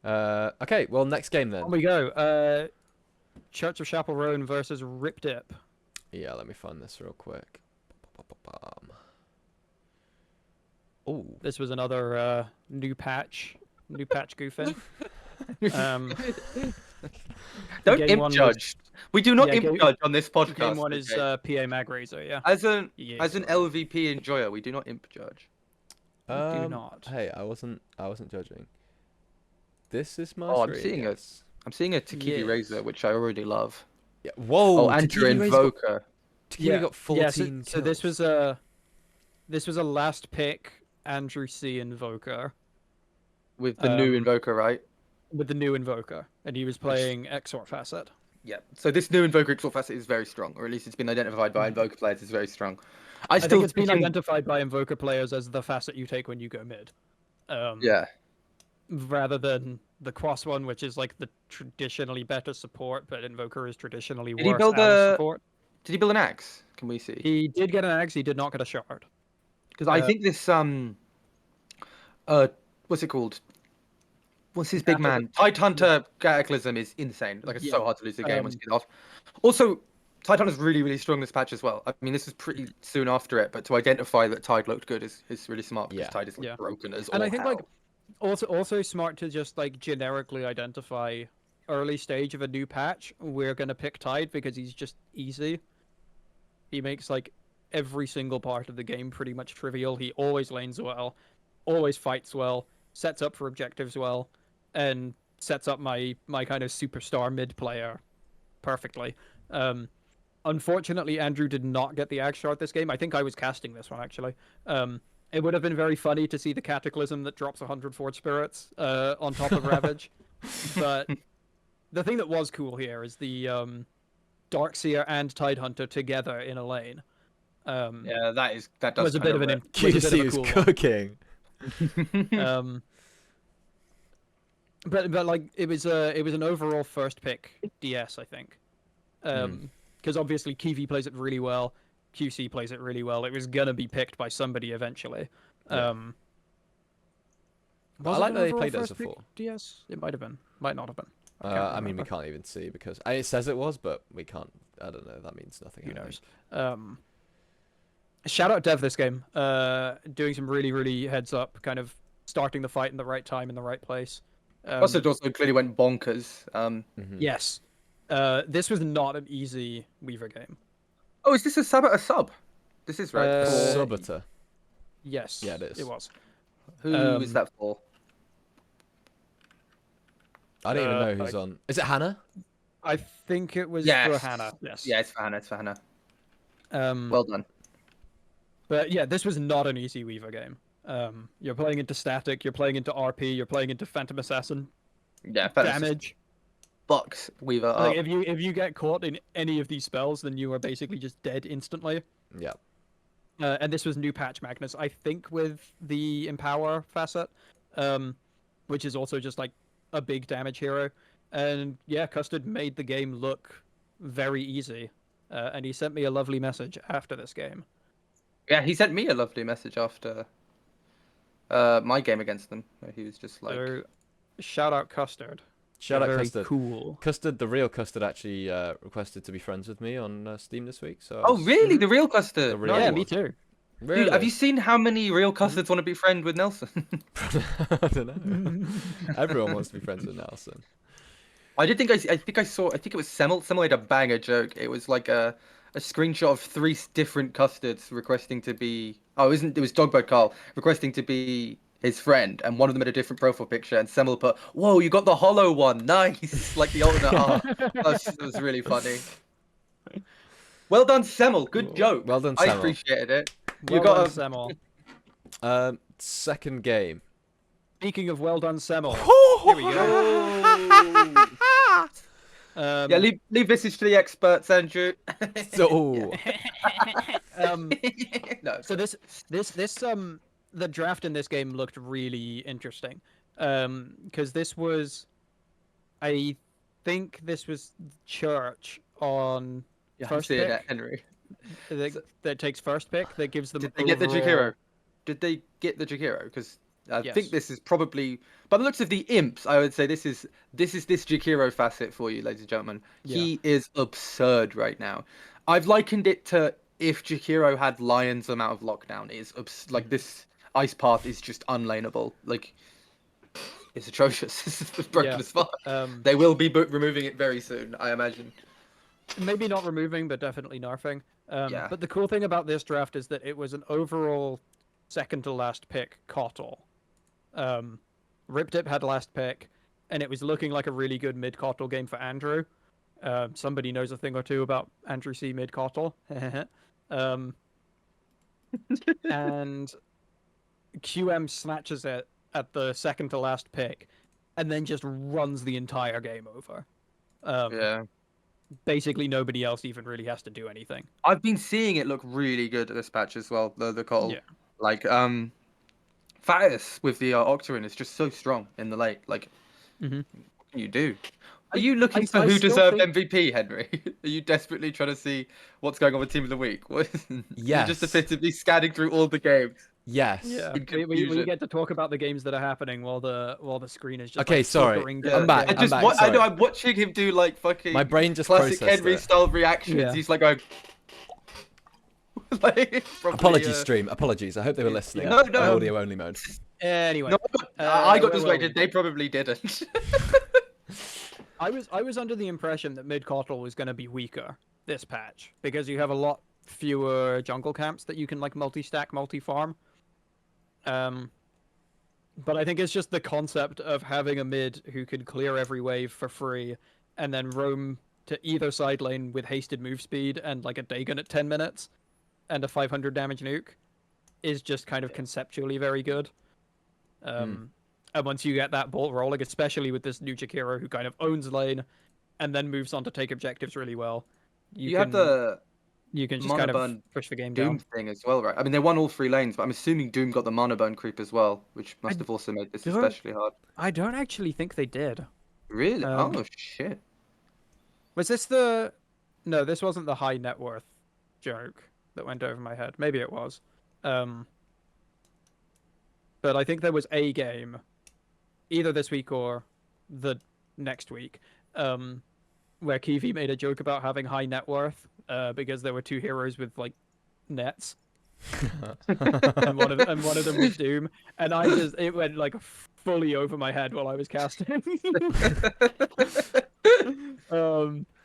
Okay, well, next game then. On we go. Church of Chapel Roan versus Rip Dip. Yeah, let me find this real quick. Oh, This was another new patch goofing. Don't game imp one was- judge. We do not Yeah, imp game- judge on this podcast. Game one is okay? PA Mag Razor, yeah. As an Yeah, as an LVP enjoyer, we do not imp judge. do not. Hey, I wasn't judging. This is my. Oh, I'm three, seeing yes. I'm seeing a Takiri Yes. Razor, which I already love. Yeah. Whoa. Oh, Andrew Takiri Razor got- Invoker Takiri got 14 so this kills. was a last pick Andrew C Invoker with the new Um, Invoker, right? with the new Invoker, and he was playing Exort Facet. Yeah. So this new Invoker Exalt Facet is very strong, or at least it's been identified by Invoker players as very strong. I I still think it's been think him- identified by Invoker players as the facet you take when you go mid. Yeah. Rather than the Cross one, which is like the traditionally better support, but Invoker is traditionally Did he worse build as a? support. Did he build an axe? Can we see? He did get an axe. He did not get a shard. Because I think this what's it called? What's his big man? Tidehunter Cataclysm is insane. Like it's Yeah. so hard to lose the game once you get off. Also, Tidehunter's really, really strong this patch as well. I mean, this is pretty soon after it, but to identify that Tide looked good is really smart because Yeah. Tide is like Yeah. broken as all And I think hell. like also smart to just like generically identify early stage of a new patch. We're gonna pick Tide because he's just easy. He makes like every single part of the game pretty much trivial. He always lanes well, always fights well, sets up for objectives well, and sets up my kind of superstar mid player perfectly. Unfortunately, Andrew did not get the Ag shard this game. I think I was casting this one actually. It would have been very funny to see the Cataclysm that drops 100 Forge Spirits on top of Ravage, but the thing that was cool here is the Darkseer and Tidehunter together in a lane. Yeah, that does Was a bit of an rip. was a bit of QC a was cool cooking. one. But like it was an overall first pick DS, I think. Because obviously Kiwi plays it really well, QC plays it really well. It was gonna be picked by somebody eventually. Yeah. Was I it like an that they overall played it as first a pick 4. DS? It might have been, might not have been. I mean, we can't even see because it says it was, but we can't. I don't know. That means nothing. Who knows? Shout out Dev this game. Doing some really heads up, kind of starting the fight in the right time in the right place. Also clearly went bonkers. Yes. This was not an easy Weaver game. Oh, is this a sub? This is right. Subiter. Yes. Yeah, it is. It was. Who is that for? I don't even know who's on. Is it Hannah? I think it was Yes. for Hannah. Yes. Yeah, it's for Hannah. It's for Hannah. Um, Well done. But yeah, this was not an easy Weaver game. You're playing into static, you're playing into RP, you're playing into Phantom Assassin Yeah, damage. Bucks Weaver up. Like if you get caught in any of these spells, then you are basically just dead instantly. Yeah. And this was new patch Magnus, I think, with the Empower facet, which is also just like a big damage hero. And yeah, Custard made the game look very easy. And he sent me a lovely message after this game. Yeah, he sent me a lovely message after my game against them. Where he was just like, So, shout out Custard. Shout You're out very Custard. Cool. Custard, the real Custard, actually requested to be friends with me on Steam this week. So. "Oh, really? The real Custard? The real Yeah, one. me too. Really? Dude, have you seen how many real Custards want to be friends with Nelson? I don't know. Everyone wants to be friends with Nelson. I think it was Semmel. Semmel had a banger joke. It was like a screenshot of 3 different Custards requesting to be. Oh, it was Dogbird Carl requesting to be his friend, and one of them had a different profile picture, and Semmel put, "Whoa, you got the hollow one, nice!" Like the alternate art. That was really funny. Well done, Semmel. Good joke. Well done, I Semmel. appreciated it. Well You got done, a... Semmel. Second game. Speaking of well done, Semmel. Here we go. Yeah, leave this to the experts, Andrew. So, No. So this the draft in this game looked really interesting. Because this was, I think this was Church on Yeah, first I'm seeing pick. it, Henry. That takes first pick. That gives them. Did they get the overall- Jakiro? Did they get the Jakiro? Because I Yes. think this is probably, by the looks of the imps, I would say this is this Jakiro facet for you, ladies and gentlemen. Yeah. He is absurd right now. I've likened it to if Jakiro had Lion's amount of lockdown. It's like this ice path is just unlaneable. Like it's atrocious. It's broken Yeah. as fuck. They will be removing it very soon, I imagine. Maybe not removing, but definitely nerfing. Yeah. But the cool thing about this draft is that it was an overall second to last pick, Kotl. Riptip had last pick, and it was looking like a really good mid Kotl game for Andrew. Somebody knows a thing or two about Andrew C mid Kotl. And QM snatches it at the second to last pick, and then just runs the entire game over. Yeah. Basically, nobody else even really has to do anything. I've been seeing it look really good at this patch as well. The call, Yeah. like Fatus with the Octarine is just so strong in the late. Like Mhm. What can you do? Are you looking for I who still deserved think- MVP, Henry? Are you desperately trying to see what's going on with Team of the Week? You're just Yes. effectively scanning through all the games Yes. Yeah, in we confusion. get to talk about the games that are happening while the screen is just Okay, like sorry. flickering Yeah. I'm back. And I'm just back. what I know, Sorry. I'm watching him do like fucking My brain just classic processed Henry it. style reactions. Yeah. He's like going like probably, Apologies, stream. Apologies. I hope they were listening. No, On no. audio only mode. Anyway, No, I got where were distracted. we? They probably didn't. I was under the impression that mid Kotl was going to be weaker this patch because you have a lot fewer jungle camps that you can like multi-stack, multi-farm. But I think it's just the concept of having a mid who can clear every wave for free and then roam to either side lane with hasted move speed and like a Dagon at 10 minutes and a 500 damage nuke is just kind of conceptually very good. And once you get that ball rolling, especially with this new Jakiro who kind of owns lane and then moves on to take objectives really well, You have the you can just mana kind of burn push the game Doom down. thing as well, right? I mean, they won all 3 lanes, but I'm assuming Doom got the mana burn creep as well, which must have also made this don't- especially hard. I don't actually think they did. Really? Um, Oh shit! Was this the? No, this wasn't the high net worth joke that went over my head. Maybe it was. But I think there was a game, either this week or the next week, where Kiwi made a joke about having high net worth, because there were 2 heroes with like nets, and one of them was Doom, and it went like fully over my head while I was casting.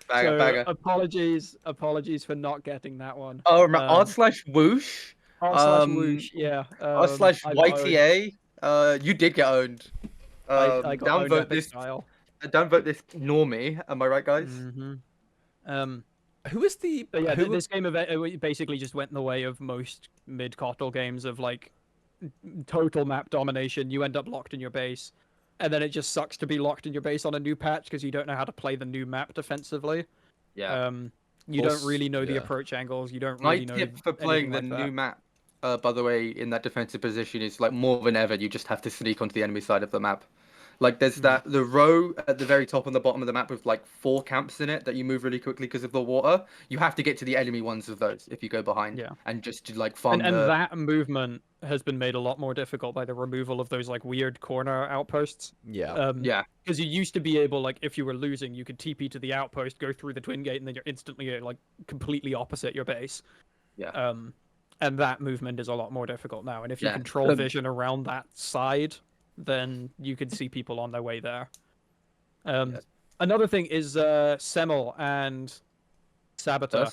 Bagger. Apologies for not getting that one. Oh, r/whoosh. R/whoosh, yeah. I got owned. /YTA. You did get owned. I got owned Downvote epic this. style. Downvote this normie. Am I right, guys? Who is the? But yeah, who, this game it basically just went in the way of most mid Kotl games of like total map domination. You end up locked in your base, and then it just sucks to be locked in your base on a new patch because you don't know how to play the new map defensively. Yeah. You don't really know the yeah. approach angles. You don't My really know tip for playing the anything like new that. map, by the way, in that defensive position is like more than ever, you just have to sneak onto the enemy side of the map. Like there's the row at the very top and the bottom of the map with like 4 camps in it that you move really quickly because of the water. You have to get to the enemy ones of those if you go behind. Yeah. And just to like farm And that movement has been made a lot more difficult by the removal of those like weird corner outposts. Yeah. Yeah. Because you used to be able, like, if you were losing, you could TP to the outpost, go through the twin gate, and then you're instantly like completely opposite your base. Yeah. And that movement is a lot more difficult now. And if you Yeah. control vision around that side, then you can see people on their way there. Another thing is Semel and Saboteur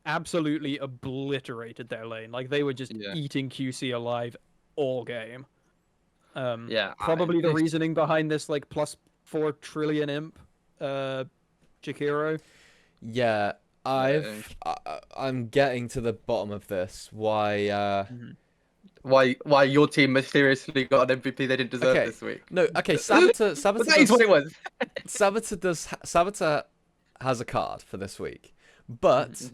absolutely obliterated their lane. Like they were just eating QC alive all game. Probably the reasoning behind this like +4 trillion imp Jakiro. Yeah, I'm getting to the bottom of this. Why your team mysteriously got an MVP they didn't deserve this week? No, okay, Saboteur That is what it was. Saboteur has a card for this week. But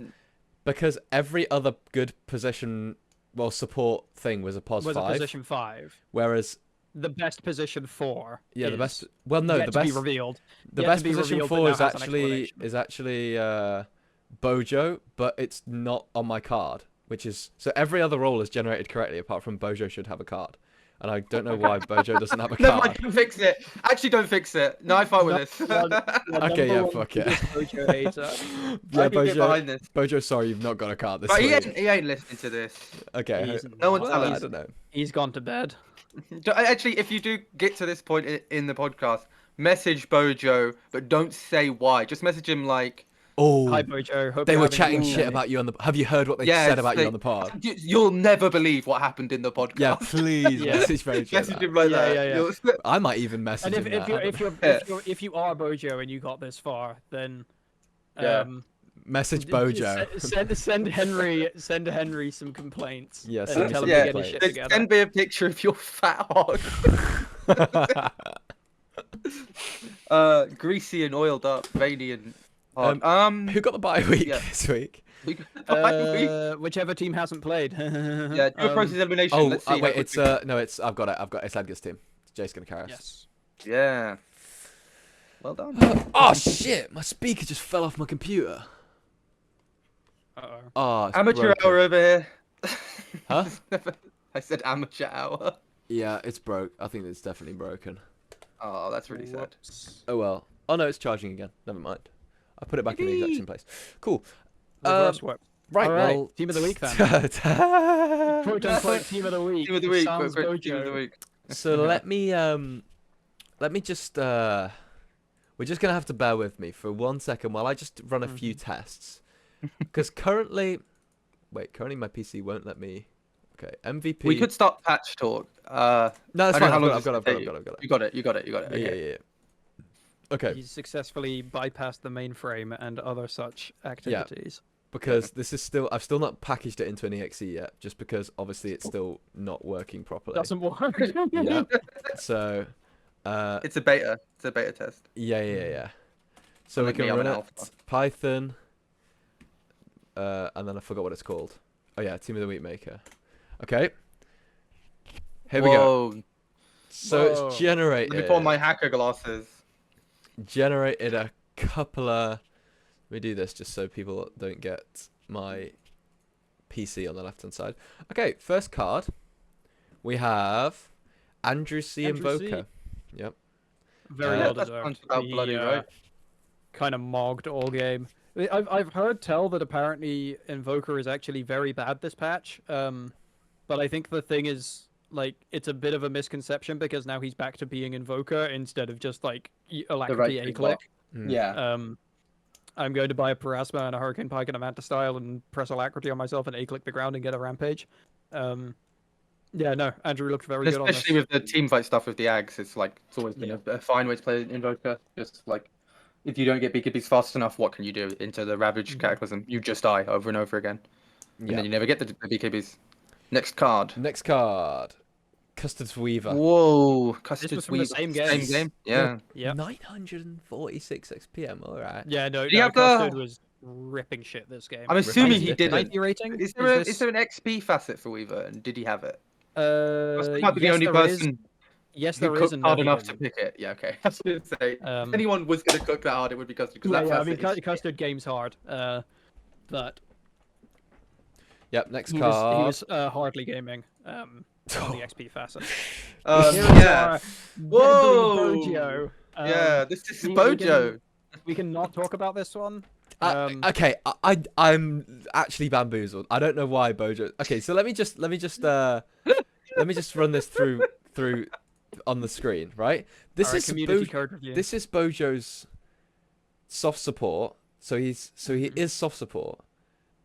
because every other good position support thing was a pos 5. Was a position 5. Whereas the best position 4 the best yet to be revealed. The best position 4 is actually Bojo, but it's not on my card, which is so every other role is generated correctly apart from Bojo should have a card. And I don't know why Bojo doesn't have a Never mind, card. don't fix it. Actually, don't fix it. No, I fight with this. Okay, yeah, fuck it. Bojo hater. Yeah, behind this. Bojo, sorry, you've not got a card this But week. he ain't listening to this. Okay. No one tell us. I don't know. He's gone to bed. Actually, if you do get to this point in the podcast, message Bojo, but don't say why. Just message him like, "Oh, hi Bojo. Hope they were chatting shit about you on the. Have you heard what they said about you on the pod? You'll never believe what happened in the podcast." Yeah, please message Bojo. Message him like that. Yeah. I might even message him. If you are Bojo and you got this far, then message Bojo. Send Henry some complaints. Yeah, and tell him to get his shit together. Send me a picture of your fat hog. Greasy and oiled up, veiny and hard. Who got the bye week this week? Whichever team hasn't played. Do a process elimination. Let's see wait, it's I've got it's Edgar's team. Jake's gonna carry us. Yes. Yeah. Well done. Oh shit! My speaker just fell off my computer. Uh-oh. Oh, it's Amateur broken. hour over here. Huh? I said amateur hour. Yeah, it's broke. I think it's definitely broken. Oh, that's really sad. Whoops. Oh well. Oh no, it's charging again. Never mind. I put it back in the exact Yippee. same place. Cool. Reverse whip. Right. All right, Well. team of the week then. then. Quote unquote team of the week. Team of the week. Sans Team of the Bojo. week. So let me just we're just gonna have to bear with me for 1 second while I just run a few tests, because currently my PC won't let me. Okay, MVP. We could start patch talk. No, that's I don't fine. know how long I've got this it. will take. You got it. You got it. Yeah, Okay. yeah. Okay, He's successfully bypassed the mainframe and other such activities. because this is still I've still not packaged it into an exe yet, just because obviously it's still not working properly. Doesn't work. Yeah. So, It's a beta. It's a beta test. yeah. So we Like me, can I'm run an it alpha. Python, and then I forgot what it's called. Oh yeah, Team of the Week Maker. Okay. Here we go. Whoa. So Whoa. it's generated. Let me put on my hacker glasses. Generated a couple of. Let me do this just so people don't get my PC on the left hand side. Okay, first card. We have Andrew C. Andrew C. Invoker. Yep. Very Yeah, well that deserved. sounds about bloody right. Kind of mogged all game. I've heard tell that apparently Invoker is actually very bad this patch. But I think the thing is, like, it's a bit of a misconception because now he's back to being Invoker instead of just like Alacrity right A-click. Mm. Yeah. I'm going to buy a Parasma and a Hurricane Pike and a Manta Style and press Alacrity on myself and A-click the ground and get a Rampage. Yeah, no, Andrew looked very good on this. Especially with the team fight stuff with the Ags, it's always been a fine way to play Invoker. Just like, if you don't get BKBs fast enough, what can you do into the Ravage Cataclysm? You just die over and over again. And Yeah. then you never get the BKBs. Next card. Next card. Custard's Weaver. Whoa, This Custard was from the Weaver. same game. Same game? Yeah. Yeah. 946 XPM. All right. Yeah, no, Did he have Custard the- was ripping shit this game. I'm assuming he 90 didn't. 90 rating? Is there an XP facet for Weaver, and did he have it? Might be the yes, only there is. person Yes, who there is, cooked and no, hard he enough to didn't. pick it. Yeah, okay. I was going to say, if anyone was going to cook that hard, it would be Custard. Yeah, That I mean, facet is- Custard games hard, but Yep. Next he card. was hardly gaming on the XP facet. Um, Here is yeah. our Whoa. deadly Bojo. Yeah, this is we Bojo. We can not talk about this one. Okay, I'm actually bamboozled. I don't know why Bojo. Okay, so let me just run this through on the screen, right? This Alright, is community code review. This is Bojo's soft support. So he is soft support.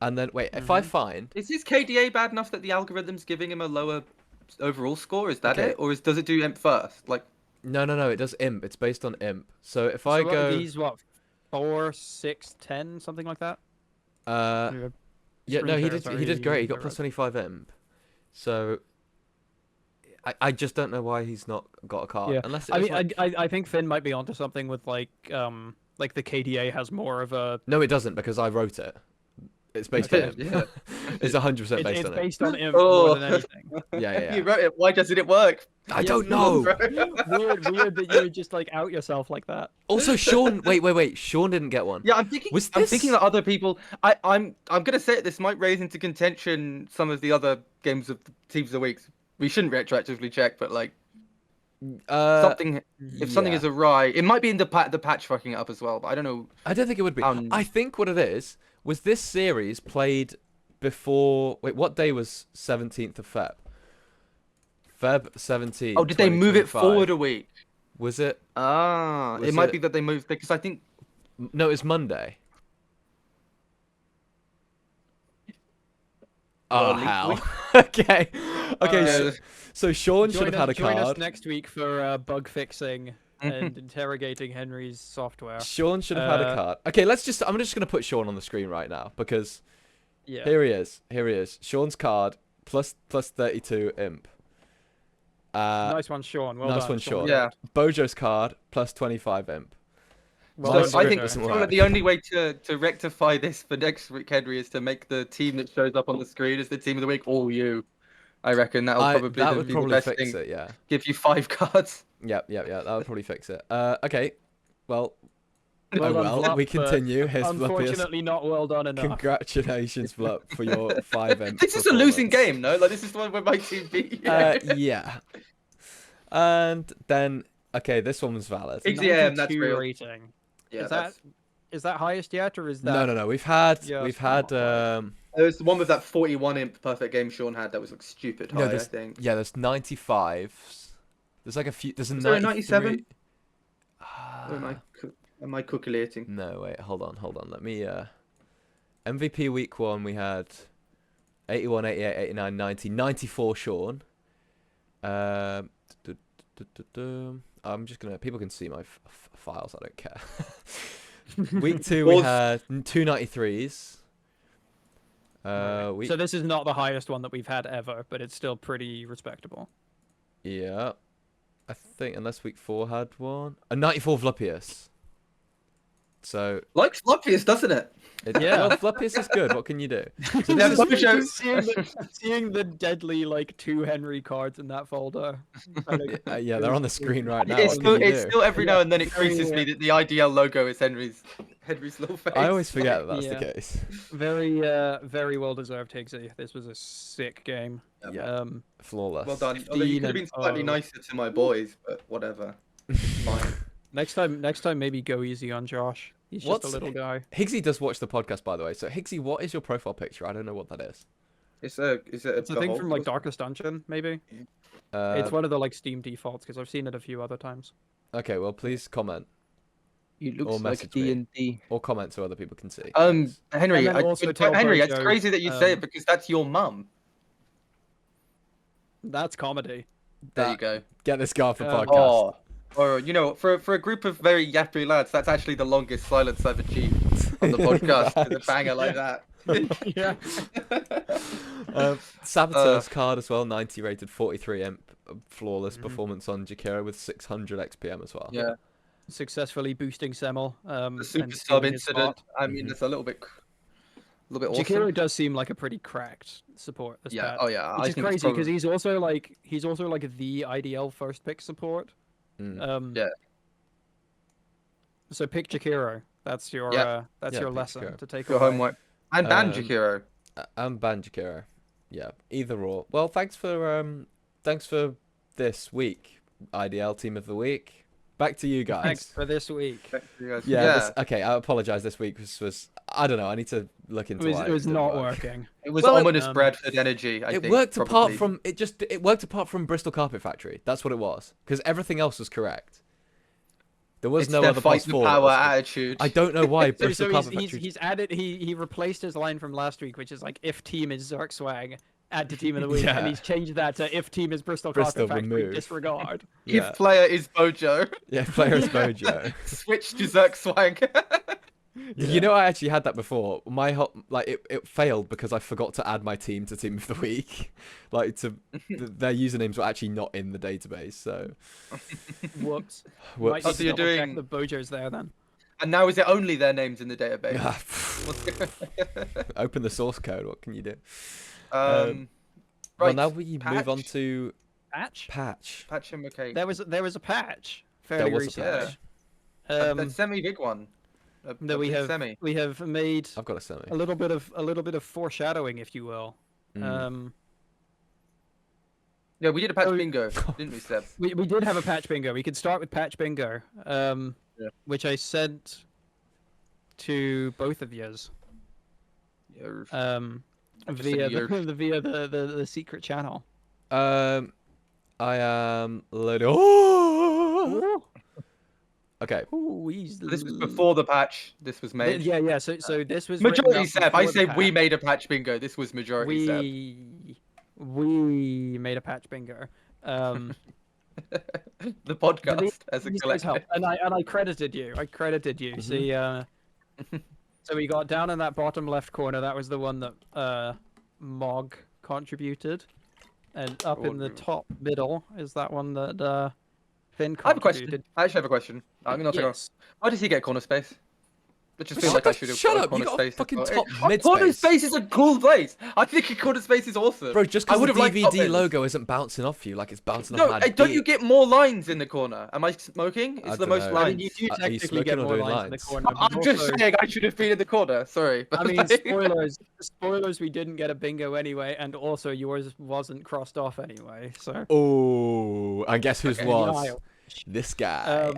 And then wait, if I find Is his KDA bad enough that the algorithm's giving him a lower overall score? Is that Okay. it, or does it do imp first? Like, no, it does imp. It's based on imp. So if So I what, go he's what 4, 6, 10, something like that. yeah, Screen no, he share, did sorry, great. He got right. plus 25 imp. So I just don't know why he's not got a card. Yeah, Unless it I was mean, like... I think Finn might be onto something with like the KDA has more of a. No, it doesn't because I wrote it. It's based on Yeah, imp. yeah. It's 100% It's based on imp. based on imp Oh. more than anything. Yeah. You wrote it. Why doesn't it work? I don't know. Weird that you would just like out yourself like that. Also, Sean. Wait. Sean didn't get one. Yeah, I'm thinking. Was I'm this- thinking that other people. I'm gonna say it. This might raise into contention some of the other games of the teams of the weeks. We shouldn't retroactively check, but like something. If something yeah. is awry, it might be in the patch fucking it up as well. But I don't know. I don't think it would be. I think what it is was this series played before. Wait, what day was 17th of Feb? Feb 17th. Oh, did they move it 2025. forward a week? Was it? Ah, Was it might it- be that they moved because I think. No, it's Monday. Oh leap hell. week? Okay. Uh, So Sean should have had a Join us card. next week for bug fixing and interrogating Henry's software. Sean should have had a card. Okay, I'm just gonna put Sean on the screen right now because Yeah. here he is. Sean's card plus 32 imp. Nice one, Sean. Well nice done. one, Sean. Yeah. Bojo's card plus 25 imp. Well My done, So I script think Bojo. doesn't Paula, work. the only way to rectify this for next week, Henry, is to make the team that shows up on the screen as the team of the week all you. I reckon that'll probably That be would the best fix thing. it, yeah. Give you 5 cards. Yep, that would probably fix it. Okay. Well, Well done, Blup, we but continue. Here's Fluppiest. unfortunately not well done enough. Congratulations, Blup, for your 5M. This is a losing game, no? Like this is the one where my team beat you. Yeah. And then, okay, this one was valid. Yeah, that's 92 real. rating. Yeah, Is that highest yet, or is that? No. We've had Just not quite. There was the one with that 41 imp perfect game Sean had that was like stupid high, I think. Yeah, there's 95s. There's like a few. There's a Is there a 97? 97? Or am I calculating? No, wait, hold on. Let me. MVP week 1, we had 81, 88, 89, 90, 94 Sean. I'm just gonna. People can see my files. I don't care. Week 2, we had 2 93s. So this is not the highest one that we've had ever, but it's still pretty respectable. Yeah, I think unless week 4 had one, a 94 Fluppius. So Likes Floppiest, doesn't it? Well, Fluppius is good. What can you do? So Yeah, this Bojo- is seeing the deadly like 2 Henry cards in that folder. Yeah, they're on the screen right now. It's What can you still, do? still every now and then it Very, creases me that the IDL logo is Henry's little face. I always forget that that's Yeah. the case. Very well deserved, Higgsy. This was a sick game. Yeah. Flawless. Well done. Although you could have been slightly nicer to my boys, but whatever. Fine. Next time, maybe go easy on Josh. He's just a little guy. Higgsy does watch the podcast, by the way. So Higgsy, what is your profile picture? I don't know what that is. Is it It's a thing from like Darkest Dungeon, maybe. It's one of the like Steam defaults because I've seen it a few other times. Okay, well, please comment It or looks like message me. D&D. or comment so other people can see. Henry, And then also tell Henry, it's Bojo, crazy that you say it because that's your mum. That's comedy. There you go. Get this guy off the Oh. podcast. Or you know, for a group of very yappy lads, that's actually the longest silence I've achieved on the podcast. Nice. With a banger like that. Yeah. Saboteur's card as well, 90 rated, 43 imp, flawless Mhm. performance on Jakira with 600 XPM as well. Yeah. Successfully boosting Semel. The super and sub stealing his incident. spot. I mean, Mhm. it's a little bit awesome. Jakiro does seem like a pretty cracked support. This Yeah. patch, Oh yeah. which I is think it's crazy because probably- he's also like the IDL first pick support. Mm. Yeah. So pick Jakiro. That's your Yeah. that's Yeah, your pick lesson Jakiro. to take Your away. homework. And ban Um, Jakiro. And ban Jakira. Yeah, either or. Well, thanks for this week, IDL Team of the Week. Back to you guys. Thanks for this week. Okay, I apologize. This week was I don't know. I need to look into It why was didn't not work. working. It was Well, ominous um, Bradford energy. I It think, worked probably. it worked apart from Bristol Carpet Factory. That's what it was, because everything else was correct. There was It's no their other fight plus the 4. power attitude. I don't know why So, Bristol so Carpet he's Factory. he's added he replaced his line from last week, which is like if team is Zergswag, add to team of the week, Yeah. and he's changed that to if team is Bristol Bristol Carpet Factory, remove. disregard. Yeah, If player is Bojo, yeah, player's mojo. switch to Zergswag. You know, I actually had that before. It failed because I forgot to add my team to Team of the Week. Their usernames were actually not in the database. So, Whoops. whoops. Might need so to you're double check doing- the Bojo's there then. And now is it only their names in the database? Open the source code. What can you do? Well, Well, now we move on patch. to Patch? patch. Patch him, okay. There was a patch fairly There was a recently. patch. A semi-big one. That we big have semi. we have made I've got a semi. a little bit of foreshadowing, if you will. Mm. Yeah, we did a patch Oh, bingo, didn't we, Seb? We did have a patch bingo. We could start with patch bingo, which I sent to both of yous Yeah. via sent yours. the secret channel. I am loading. Oh! Okay. Ooh, he's This was before the patch. This was made. Yeah. So this was written Majority up Seb. I before the say we patch. made a patch bingo. This was majority Seb. We made a patch bingo. The But podcast as a these guys collective. helped, and I credited you. See, so we got down in that bottom left corner. That was the one that Mog contributed, and up in the top middle is that one that Finn I have a contributed. question. I actually have a question. I'm not sure. Yes. Why does he get corner space? I just feel like I should have Shut got a up! You corner got a space. fucking as top well. mid Corner space. space is a cool place. I think a corner space is awesome. Bro, just I because the would have liked top DVD mids. logo isn't bouncing off you like it's bouncing No, off Mad don't you Beat. get more lines in the corner? Am I smoking? I It's the dunno. most I mean, you lines. do Are you technically get smoking or more doing lines in the lines? corner, but I'm just also, saying I should have been in the corner. Sorry. I but mean, like- spoilers, we didn't get a bingo anyway, and also yours wasn't crossed off anyway, so. Oh, and guess whose Okay. was? Denial. This guy.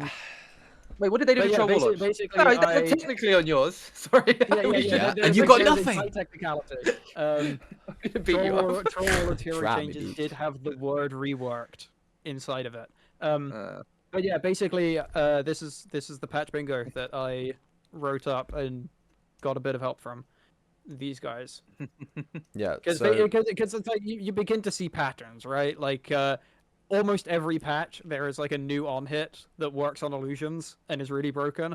Wait, what did they do But to yeah, Troll Warlords? basically, No, they were technically on yours. Sorry. Yeah, there- and you there- got there's a nothing. slight technicality. Beat you up. Troll Warlords Hero Try me, changes dude. did have the word reworked inside of it. Uh, But yeah, basically, this is the patch bingo that I wrote up and got a bit of help from these guys. Yeah. Because So it's like you begin to see patterns, right? Like almost every patch there is like a new on hit that works on illusions and is really broken.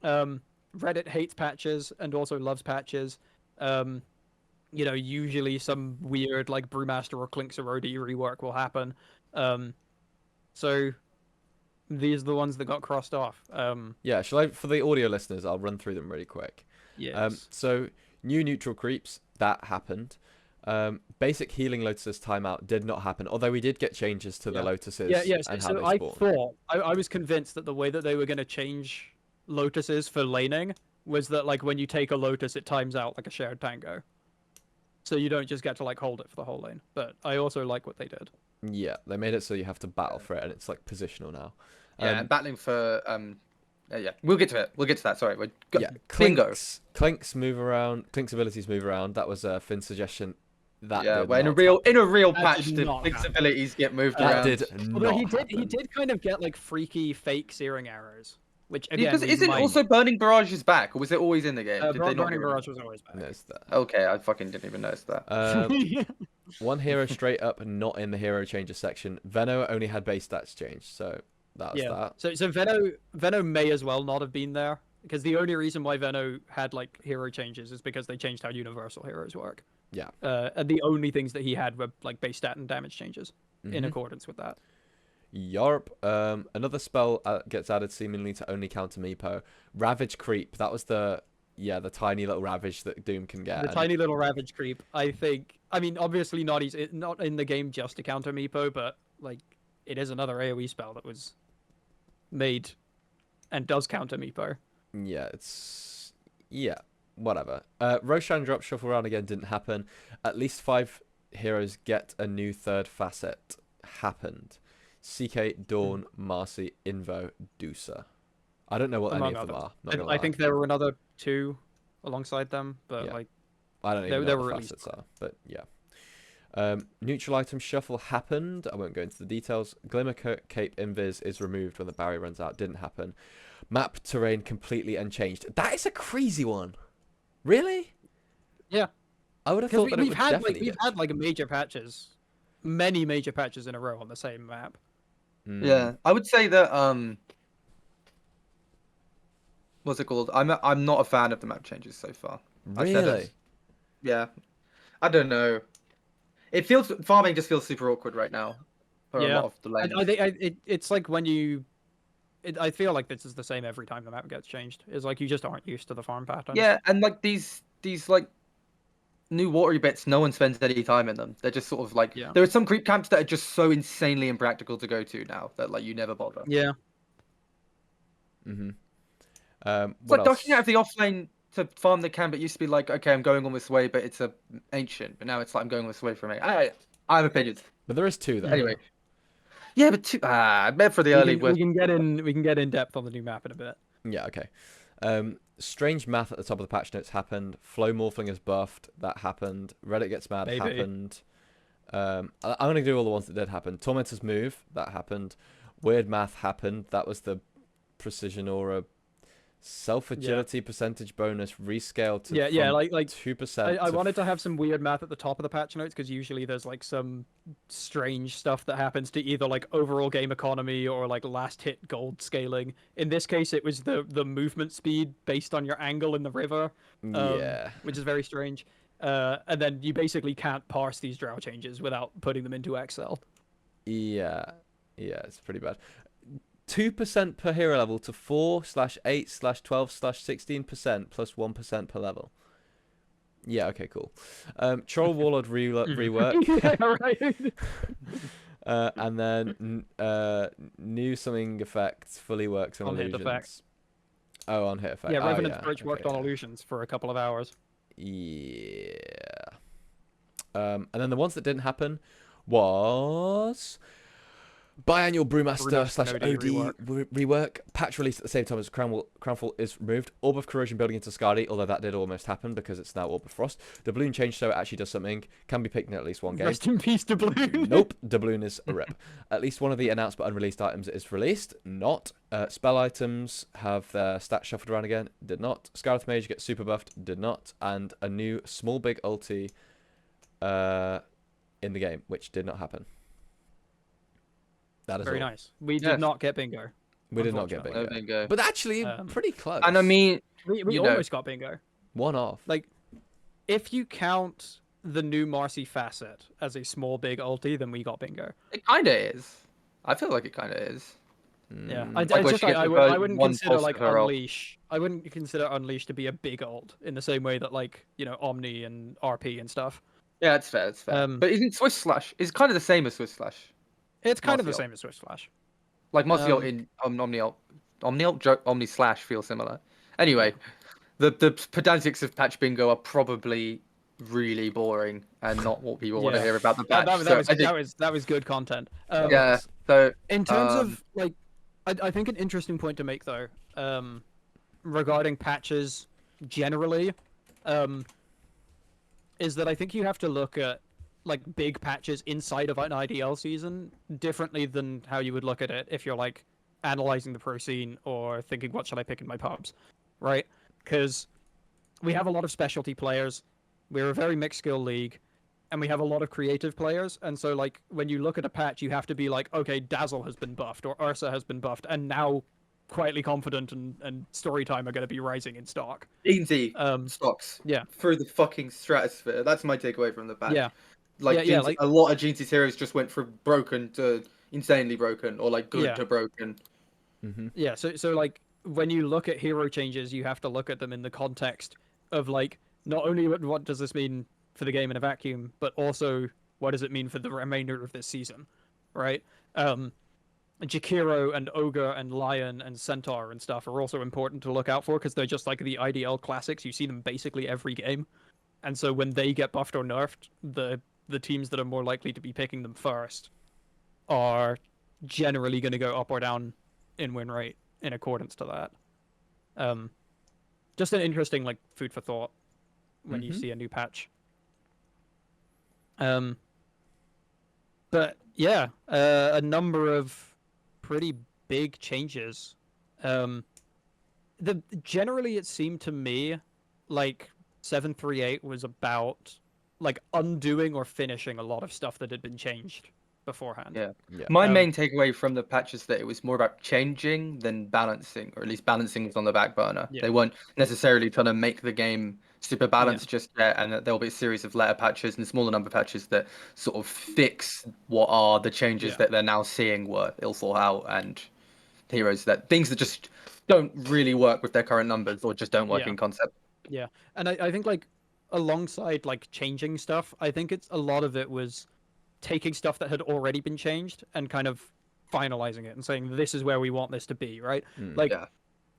Reddit hates patches and also loves patches. Usually some weird like Brewmaster or Clinks Erodi rework will happen. So these are the ones that got crossed off. yeah, shall I? For the audio listeners, I'll run through them really quick. Yes. So new neutral creeps that happened. Basic healing lotuses timeout did not happen, although we did get changes to the lotuses Yeah. and how So they I spawn. thought I was convinced that the way that they were going to change lotuses for laning was that like when you take a lotus, it times out like a shared tango. So you don't just get to like hold it for the whole lane. But I also like what they did. Yeah, they made it so you have to battle for it, and it's like positional now. yeah, and battling for yeah, we'll get to it. We'll get to that. Sorry, Yeah, bingo. Clink's move around. Clink's abilities move around. That was Finn's suggestion. That Yeah, did well, not in a real That patch, did the not Blink's happen. abilities get moved That around. did Although not he happen. did kind of get like freaky fake searing arrows, which again Because isn't might... also Burning Barrage's back, or was it always in the game? Did they not Burning get rid of Barrage was always back. Noticed that. it? Okay, I fucking didn't even notice that. One hero straight up not in the hero changes section. Veno only had base stats changed, so that was Yeah. that. So Veno may as well not have been there because the only reason why Veno had like hero changes is because they changed how universal heroes work. Yeah. And the only things that he had were like base stat and damage changes in Mhm. accordance with that. Yarp. Another spell gets added seemingly to only counter Meepo. Ravage Creep. That was the tiny little Ravage that Doom can get. The tiny little Ravage creep, I think. I mean, obviously not in the game just to counter Meepo, but like it is another AOE spell that was made and does counter Meepo. Yeah, whatever. Roshan drop shuffle round again didn't happen. At least 5 heroes get a new third facet. Happened. CK, Dawn, Marcy, Invo, Dusa. I don't know what Among any of them others. are. Not gonna I lie. think there were another 2 alongside them, but Yeah. like I don't even there know were what at the least facets are, but yeah. Neutral item shuffle happened. I won't go into the details. Glimmer Cape Invis is removed when the barrier runs out. Didn't happen. Map terrain completely unchanged. That is a crazy one. Really? Yeah. I would have because thought that it would definitely we've had like major patches, many major patches in a row on the same map. Yeah, I would say that what's it called? I'm not a fan of the map changes so far. I said Really? it. Yeah, I don't know. Farming just feels super awkward right now for a Yeah. lot of the lanes. I think it's like when you. I feel like this is the same every time the map gets changed. It's like you just aren't used to the farm patterns. Yeah, and like these like new watery bits, no one spends any time in them. They're just sort of like there are some creep camps that are just so insanely impractical to go to now that like you never bother. Yeah. Mm-hmm. It's like dashing out of the offlane to farm the camp. It used to be like, okay, I'm going on this way, but it's a ancient. But now it's like I'm going this way from it. I have opinions. But there is 2 though. Anyway. Yeah, but meant for the early. We can get in depth on the new map in a bit. Yeah, okay. Strange math at the top of the patch notes happened. Flow morphling is buffed. That happened. Reddit gets mad. Maybe. Happened. I'm going to do all the ones that did happen. Tormentor's move. That happened. Weird math happened. That was the precision aura. Self-agility percentage bonus rescale to like 2%. I wanted to have some weird math at the top of the patch notes because usually there's like some strange stuff that happens to either like overall game economy or like last hit gold scaling. In this case, it was the movement speed based on your angle in the river, which is very strange. And then you basically can't parse these drow changes without putting them into Excel. Yeah, it's pretty bad. 2% per hero level to 4/8/12/16% plus 1% per level. Yeah, okay, cool. Troll Warlord rework. Yeah, right. And then new summoning effects fully works on On hit illusions. effect. Oh, on hit effect. Yeah, Oh, Revenant's yeah. Bridge Okay, worked on yeah. illusions for a couple of hours. Yeah. And then the ones that didn't happen was biannual Brewmaster / Snowdy OD rework. Patch released at the same time as Crownfall is removed. Orb of Corrosion building into Skadi, although that did almost happen because it's now Orb of Frost. Doubloon change so it actually does something. Can be picked in at least one game. Rest in peace, Doubloon. Nope, Doubloon is a rip. At least one of the announced but unreleased items is released. Not. Spell items have their stats shuffled around again. Did not. Scarlet Mage gets super buffed. Did not. And a new small big ulti in the game, which did not happen. That is Very all. nice. We Yes. did not get bingo. We did not get Unfortunately. bingo. No bingo. But actually, pretty close. And I mean, We you know, almost got bingo. one off. Like, if you count the new Marcy facet as a small big ulti, then we got bingo. it kind of is. I feel like it kind of is. Yeah, Mm. I Like where just she gets I to wouldn't vote one consider pulse like of her ult. Unleash. I wouldn't consider Unleash to be a big ult in the same way that like Omni and RP and stuff. Yeah, it's fair. It's fair. But isn't Swiss Slash? It's kind of the same as Swiss Slash. It's kind of the Marcy ult. same as Swift Flash. Like Marcy ult Um, in Omni ult, Omni Slash feel similar. Anyway, the pedantics of patch bingo are probably really boring and not what people want to Yeah. hear about the That, patch. that, So I think, that was good content. yeah. So In terms um, of like, I think an interesting point to make though, regarding patches generally, is that I think you have to look at like big patches inside of an IDL season differently than how you would look at it if you're like analyzing the pro scene or thinking what should I pick in my pubs, right? Because we have a lot of specialty players, we're a very mixed skill league, and we have a lot of creative players. And so like when you look at a patch, you have to be like, okay, Dazzle has been buffed or Ursa has been buffed, and now Quietly Confident and Storytime are going to be rising in stock. easy Um, stocks yeah, through the fucking stratosphere. That's my takeaway from the patch. yeah, Like, yeah, like a lot of GT's heroes just went from broken to insanely broken, or like good Yeah. to broken. Mm-hmm. yeah. So like when you look at hero changes, you have to look at them in the context of like not only what does this mean for the game in a vacuum, but also what does it mean for the remainder of this season, right? Jakiro and Ogre and Lion and Centaur and stuff are also important to look out for because they're just like the IDL classics. You see them basically every game, and so when they get buffed or nerfed, the teams that are more likely to be picking them first are generally going to go up or down in win rate in accordance to that. Just an interesting like food for thought when you Mhm. see a new patch. But yeah, a number of pretty big changes. Generally it seemed to me like 738 was about like undoing or finishing a lot of stuff that had been changed beforehand. Yeah. Yeah. My main takeaway from the patch is that it was more about changing than balancing, or at least balancing was on the back burner. Yeah. They weren't necessarily trying to make the game super balanced just yet, and that there'll be a series of letter patches and a smaller number of patches that sort of fix what are the changes Yeah. that they're now seeing were ill thought out, and heroes that things that just don't really work with their current numbers or just don't work Yeah. in concept. Yeah, and I think like alongside like changing stuff, I think it's a lot of it was taking stuff that had already been changed and kind of finalizing it and saying this is where we want this to be, right? Like Yeah.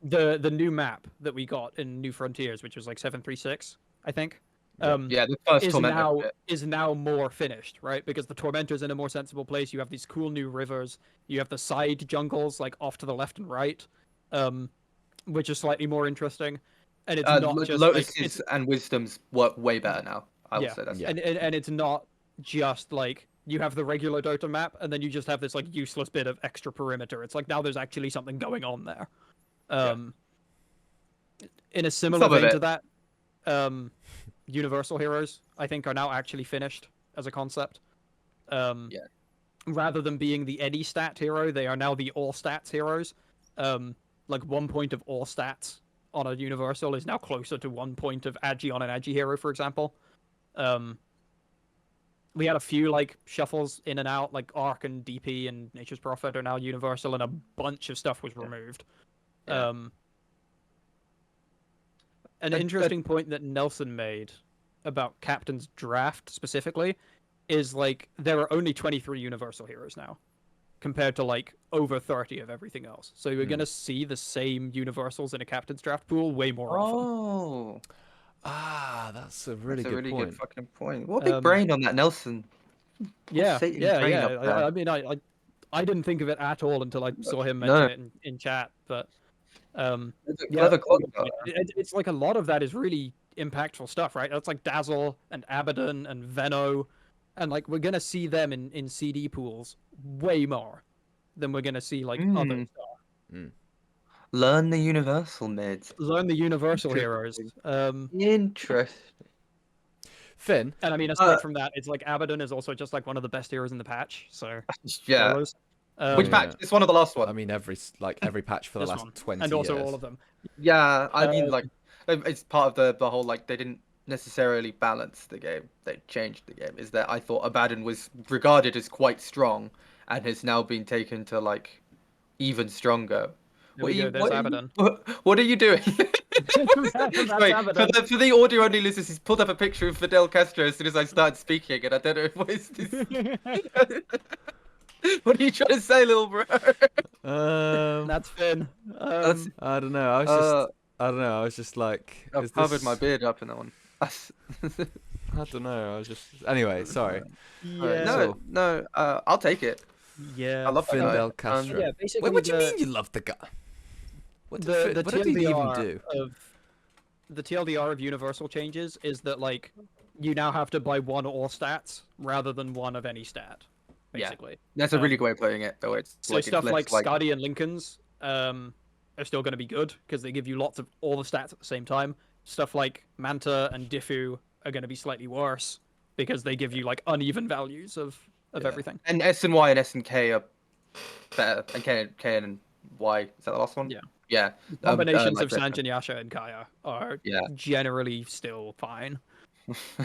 the new map that we got in New Frontiers, which was like 736, I think. Yeah, the first Is Tormentor bit. now more finished, right? Because the Tormentor's in a more sensible place. You have these cool new rivers. You have the side jungles like off to the left and right, which is slightly more interesting. And it's not just like Lotus's and Wisdom's work way better now. I will say that's Yeah. and it's not just like you have the regular Dota map and then you just have this like useless bit of extra perimeter. It's like now there's actually something going on there. In a similar Some of vein to it. that, Universal Heroes I think are now actually finished as a concept. Rather than being the any stat hero, they are now the all stats heroes. Like 1 point of all stats on a Universal is now closer to 1 point of Agi on an Agi hero, for example. we had a few like shuffles in and out, like Arc and DP and Nature's Prophet are now universal, and a bunch of stuff was removed. Yeah. An interesting point that Nelson made about Captain's Draft specifically is like there are only 23 universal heroes now compared to like over 30 of everything else. So you're going to see the same universals in a Captain's Draft pool way more often. Oh, That's a really that's a good really point. good fucking point. What a big brain on that, Nelson. Yeah, Satan's yeah, brain yeah. up there. I mean, I didn't think of it at all until I saw him No. mention it in chat. But It's a yeah, clever concept. it's like a lot of that is really impactful stuff, right? That's like Dazzle and Abaddon and Venno, and like we're gonna see them in CD pools way more than we're gonna see like other stuff. Learn the universal mids. Learn the universal heroes. Interesting. Finn, And I mean, aside from that, it's like Abaddon is also just like one of the best heroes in the patch. So Yeah. spoilers. Which patch? It's one of the last ones. I mean, every patch for the This last one. 20 and also years. all of them. Yeah, I mean, like, it's part of the whole, like, they didn't necessarily balance the game. They changed the game. Is that I thought Abaddon was regarded as quite strong and has now been taken to, like, even stronger. There we go. There's Abaddon. What are you doing? That's Wait, Abaddon. for the audio only listeners, he's pulled up a picture of Fidel Castro as soon as I started speaking, and I don't know what is this. What are you trying to say, little bro? That's Finn. I don't know. I was just like, I've covered my beard up in that one. I don't know. I was just. Anyway, sorry. Yeah. No. I'll take it. Yeah. I love that guy. Fidel Castro. Yeah, basically. Wait, what do you mean you love the guy? What did he even do? The TLDR of universal changes is that like you now have to buy one all stats rather than one of any stat. Basically. Yeah. That's a really good way of putting it, though. It's so stuff like Skadi and Lincoln's are still going to be good because they give you lots of all the stats at the same time. Stuff like Manta and Diffu are going to be slightly worse because they give you like uneven values of everything. And S and Y and S and K are better. And K and Y, is that the last one? Yeah. Yeah. Combinations like of Sanj and Yasha and Kaya are generally still fine.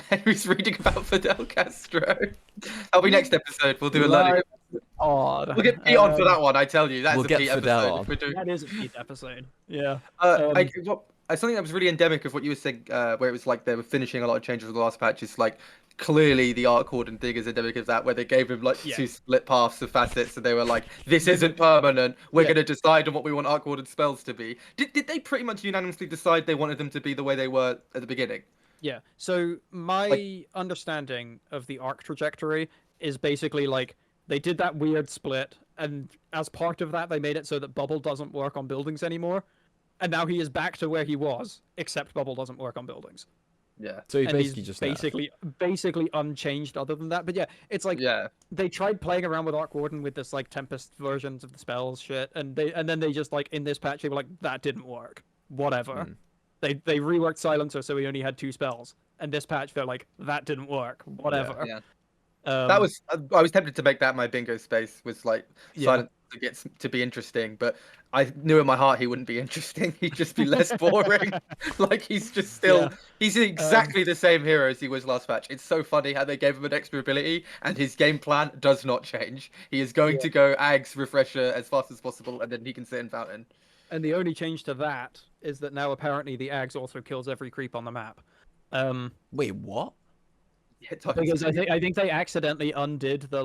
Henry's reading about Fidel Castro. That'll be next episode. We'll do a learning. Odd. We'll get Pete on for that one, I tell you. That's we'll a get Pete Fidel episode. That is a Pete episode. Yeah. Something that was really endemic of what you were saying, where it was like they were finishing a lot of changes with the last patch, is like clearly the Arc Warden thing is endemic of that, where they gave him like two split paths of facets, and they were like, this isn't permanent. We're going to decide on what we want Arc Warden spells to be. Did they pretty much unanimously decide they wanted them to be the way they were at the beginning? Yeah. So my understanding of the arc trajectory is basically like they did that weird split, and as part of that, they made it so that Bubble doesn't work on buildings anymore, and now he is back to where he was, except Bubble doesn't work on buildings. Yeah. So he and basically he's just basically unchanged other than that. But yeah, it's like they tried playing around with Arc Warden with this like Tempest versions of the spells shit, and then they just like in this patch they were like that didn't work. Whatever. They reworked Silencer so he only had 2 spells, and this patch they're like that didn't work. Whatever. Yeah. That was I was tempted to make that my bingo space, was like Silence to be interesting, but I knew in my heart he wouldn't be interesting. He'd just be less boring. Like he's just still he's exactly the same hero as he was last patch. It's so funny how they gave him an extra ability and his game plan does not change. He is going to go Ags Refresher as fast as possible, and then he can sit in Fountain. And the only change to that is that now apparently the Ags also kills every creep on the map. Wait, what? Because I think they accidentally undid the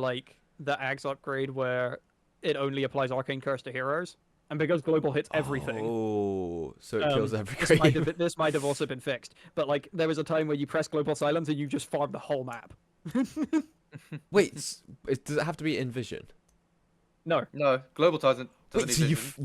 Ags upgrade where it only applies Arcane Curse to heroes, and because Global hits everything. Oh, so it kills every creep. This might have also been fixed, but like there was a time where you press Global Silence and you just farm the whole map. Wait, does it have to be in Vision? No, Global doesn't. Wait,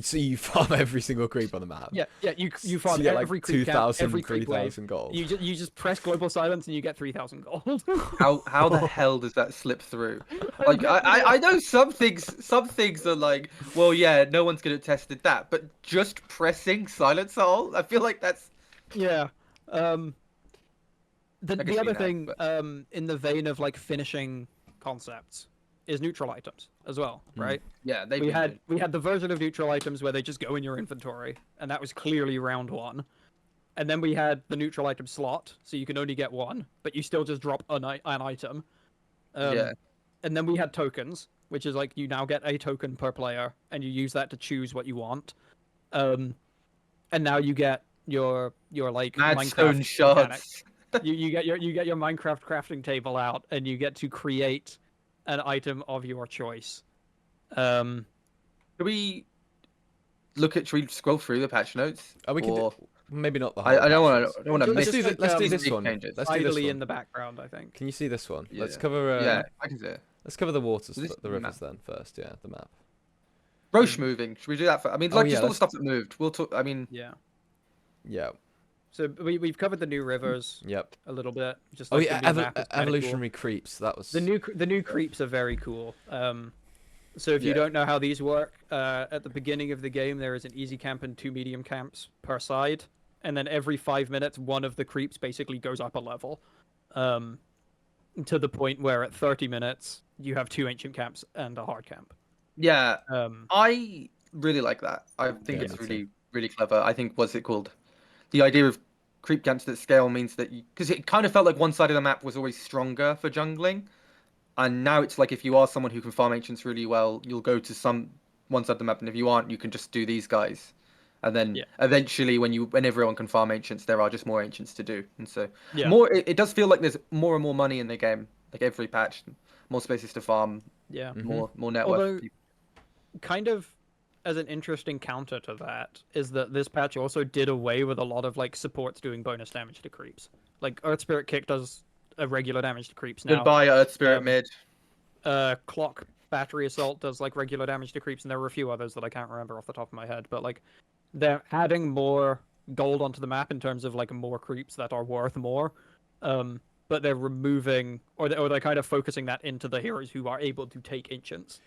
so you farm every single creep on the map? Yeah, you farm so every like creep 2,000, every creep 3,000 gold. You just press Global Silence and you get 3,000 gold. How the hell does that slip through? Like I know some things are like, well, yeah, no one's gonna have tested that, but just pressing Silence all, I feel like that's the other thing in the vein of like finishing concepts is neutral items as well, right? Yeah, we had the version of neutral items where they just go in your inventory, and that was clearly round 1. And then we had the neutral item slot, so you can only get 1, but you still just drop an item. Yeah. And then we had tokens, which is like you now get a token per player, and you use that to choose what you want. Um, and now you get your like Madstone Minecraft mechanic. shards. You get your Minecraft crafting table out, and you get to create an item of your choice. Um, Should we should we scroll through the patch notes? We could Or maybe not the I, whole I don't want patches. to. I don't want to Just miss. like, Let's do these this big one. changes. Let's do this idly one. in the background, I think. Can you see this one? Let's Yeah. cover. Yeah, I can see it. Let's cover the waters, Is this the rivers map? then first. Yeah, the map. Roche moving. Should we do that? I mean, Oh, like yeah, just all the let's- stuff that moved. We'll talk. I mean, Yeah. Yeah. So we've covered the new rivers Yep. a little bit. Just Oh like yeah, the new map is kinda evolutionary creeps. That was cool. The new creeps are very cool. So if you Yeah. don't know how these work, at the beginning of the game there is an easy camp and 2 medium camps per side, and then every 5 minutes one of the creeps basically goes up a level, to the point where at 30 minutes you have 2 ancient camps and a hard camp. yeah, Um, I really like that. I think Yeah, it's me too. really, really clever. I think what's it called? The idea of creep camps that scale means that because it kind of felt like one side of the map was always stronger for jungling, and now it's like if you are someone who can farm ancients really well, you'll go to some one side of the map, and if you aren't, you can just do these guys. And then Yeah. eventually, when everyone can farm ancients, there are just more ancients to do, and so Yeah. It does feel like there's more and more money in the game, like every patch, more spaces to farm, yeah. more net worth. Although- for people. Kind of as an interesting counter to that is that this patch also did away with a lot of like supports doing bonus damage to creeps. Like Earth Spirit Kick does a regular damage to creeps now. Goodbye, Earth Spirit um, mid. Clock Battery Assault does like regular damage to creeps, and there were a few others that I can't remember off the top of my head. But like they're adding more gold onto the map in terms of like more creeps that are worth more. But they're removing or they're kind of focusing that into the heroes who are able to take ancients.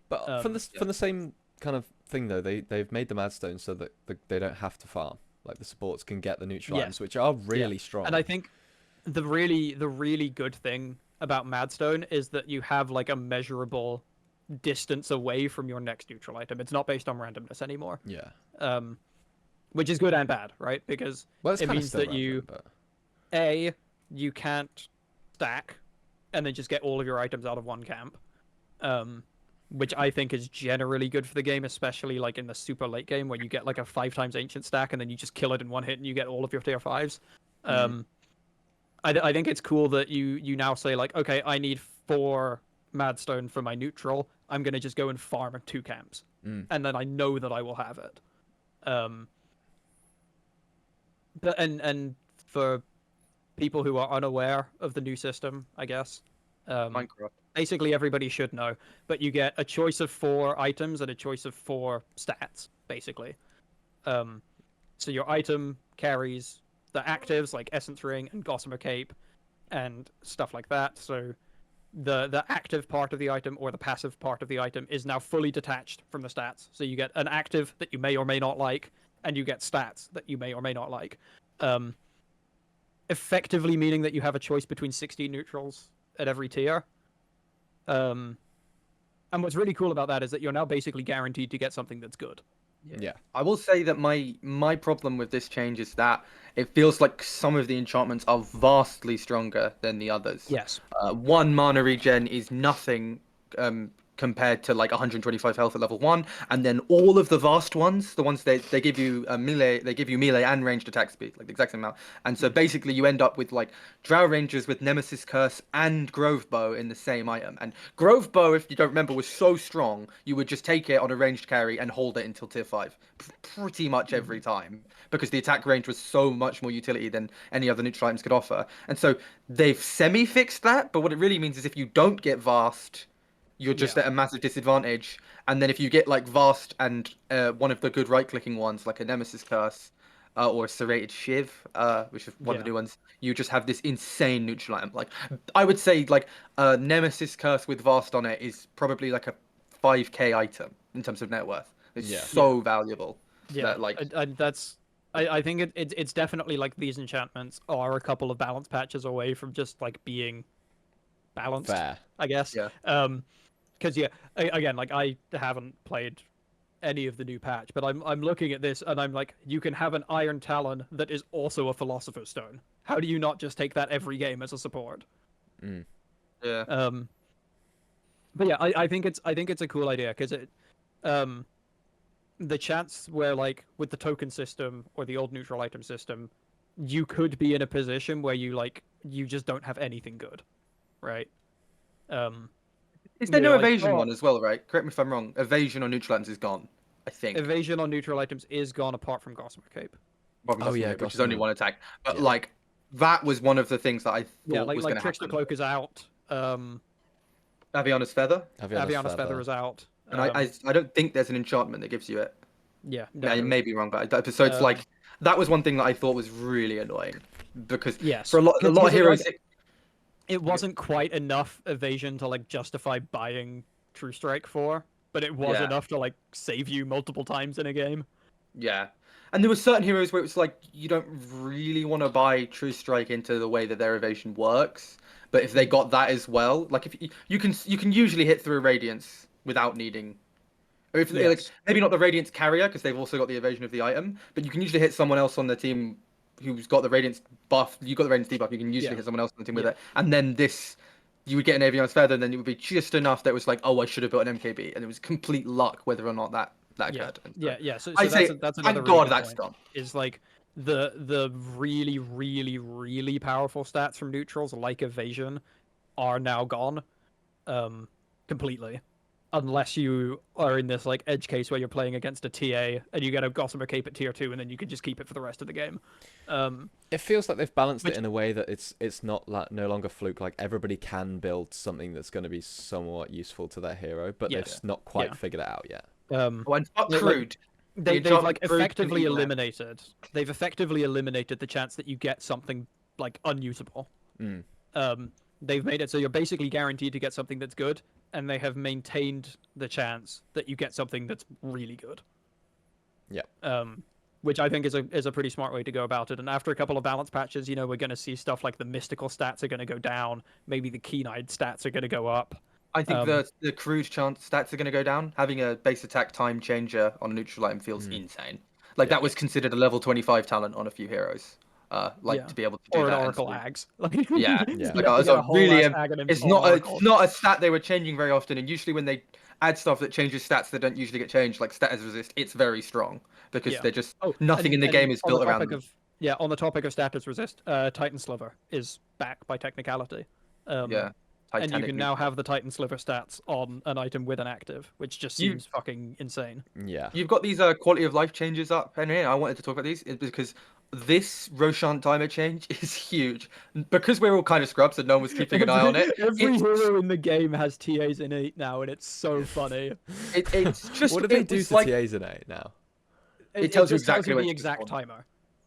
But from the same kind of thing though, they've made the Madstone so that they don't have to farm. Like the supports can get the neutral Yeah. items, which are really strong. And I think the really good thing about Madstone is that you have like a measurable distance away from your next neutral item. It's not based on randomness anymore. Yeah. Which is good and bad, right? Because Well, it's it kinda means still that random, but... you can't stack and then just get all of your items out of one camp. Which I think is generally good for the game, especially like in the super late game where you get like a 5 times ancient stack and then you just kill it in one hit and you get all of your tier 5s. I think it's cool that you now say like, okay, I need 4 Madstone for my neutral. I'm gonna just go and farm 2 camps, and then I know that I will have it. But and for people who are unaware of the new system, I guess, Minecraft. basically everybody should know. But you get a choice of 4 items and a choice of 4 stats, basically. So your item carries the actives like Essence Ring and Gossamer Cape and stuff like that. So the active part of the item or the passive part of the item is now fully detached from the stats. So you get an active that you may or may not like, and you get stats that you may or may not like. Effectively meaning that you have a choice between 16 neutrals at every tier. And what's really cool about that is that you're now basically guaranteed to get something that's good. Yeah. I will say that my problem with this change is that it feels like some of the enchantments are vastly stronger than the others. Yes. 1 mana regen is nothing compared to like 125 health at level 1, and then all of the vast ones, the ones they give you melee, they give you melee and ranged attack speed, like the exact same amount. And so basically you end up with like Drow Rangers with Nemesis Curse and Grove Bow in the same item. And Grove Bow, if you don't remember, was so strong you would just take it on a ranged carry and hold it until tier 5 pretty much every time, because the attack range was so much more utility than any other neutral items could offer. And so they've semi-fixed that, but what it really means is if you don't get vast, you're just at a massive disadvantage. And then if you get like vast and one of the good right-clicking ones, like a Nemesis Curse or a Serrated Shiv, which is one of the new ones, you just have this insane neutral item. Like I would say, like a Nemesis Curse with vast on it is probably like a 5k item in terms of net worth. It's so valuable. Yeah, That, like I think it's definitely like these enchantments are a couple of balance patches away from just like being balanced. Fair. I guess. Yeah. Because again, like I haven't played any of the new patch, but I'm looking at this and I'm like, you can have an Iron Talon that is also a Philosopher's Stone. How do you not just take that every game as a support? Yeah. But yeah, I think it's a cool idea because um the chance where like with the token system or the old neutral item system, you could be in a position where you just don't have anything good, right? Um, Is there you're no like, evasion oh, one as well, right? Correct me if I'm wrong. Evasion on neutral items is gone, I think. evasion on neutral items is gone apart from Gossamer Cape. Apart from Oh Gossamer yeah, Cape, which is only Gossamer. one attack. But Yeah. like that was one of the things that I Yeah, thought was like going to Trickster happen. Cloak is out. Aviana's Feather, Aviana's Aviana's Feather Feather. is out. and I don't think there's an enchantment that gives you it. Yeah, I no. may be wrong, but so it's Um, like that was one thing that I thought was really annoying because for yes, a lot of heroes, it wasn't quite enough evasion to like justify buying True Strike for, but it was yeah, enough to like save you multiple times in a game. yeah. And there were certain heroes where it was like you don't really want to buy True Strike into the way that their evasion works, but if they got that as well, like if you can usually hit through a Radiance without needing. Or if like Yes. maybe not the Radiance carrier because they've also got the evasion of the item, but you can usually hit someone else on the team who's got the Radiance buff. You got the Radiance debuff. You can usually Yeah. hit someone else on the team with Yeah. it, and then this you would get an Avian's Feather, and then it would be just enough that it was like, oh, I should have built an MKB, and it was complete luck whether or not that Yeah. occurred. And so Yeah. So I that's say, that's another thank really God good that's point. gone. Is like the really really really powerful stats from neutrals like evasion are now gone um completely. Unless you are in this like edge case where you're playing against a TA and you get a Gossamer Cape at tier 2 and then you can just keep it for the rest of the game. Um It feels like they've balanced it which in a way that it's not like no longer fluke. Like everybody can build something that's going to be somewhat useful to their hero, but yeah. they've not quite Yeah. figured it out yet. Oh, and fuck Like crude. The they've like enchantment crude can even out. they've effectively eliminated the chance that you get something like unusable. Mm. They've made it so you're basically guaranteed to get something that's good, and they have maintained the chance that you get something that's really good. Yeah. Which I think is a pretty smart way to go about it. And after a couple of balance patches, you know, we're going to see stuff like the mystical stats are going to go down, maybe the keen-eyed stats are going to go up. I think Um, the crude chance stats are going to go down. Having a base attack time changer on a neutral item feels Mm. insane. Like Yeah. that was considered a level 25 talent on a few heroes. Like yeah, to be able to do or an that. Oracle Ags. Like, Yeah, Yeah. you like have I to was get a whole really. ass Aghanim It's on it's Oracle. not a stat they were changing very often, and usually when they add stuff that changes stats that don't usually get changed, like status resist, it's very strong because Yeah. they're just Oh, nothing in the and game is on the built around topic them. of yeah, on the topic of status resist, Titan Sliver is back by technicality. Um, Yeah, and you Titanic can now neutral. have the Titan Sliver stats on an item with an active, which just You seems fucking insane. Yeah. You've got these quality of life changes up, and I wanted to talk about these because this Roshan timer change is huge. Because we're all kind of scrubs and no one was keeping an eye on it. Every It's hero in the game has TAs innate now, and it's so funny. it's just What do they it do was to like TAs in A now? it It tells you just tells exactly you when the to exact spawn. timer.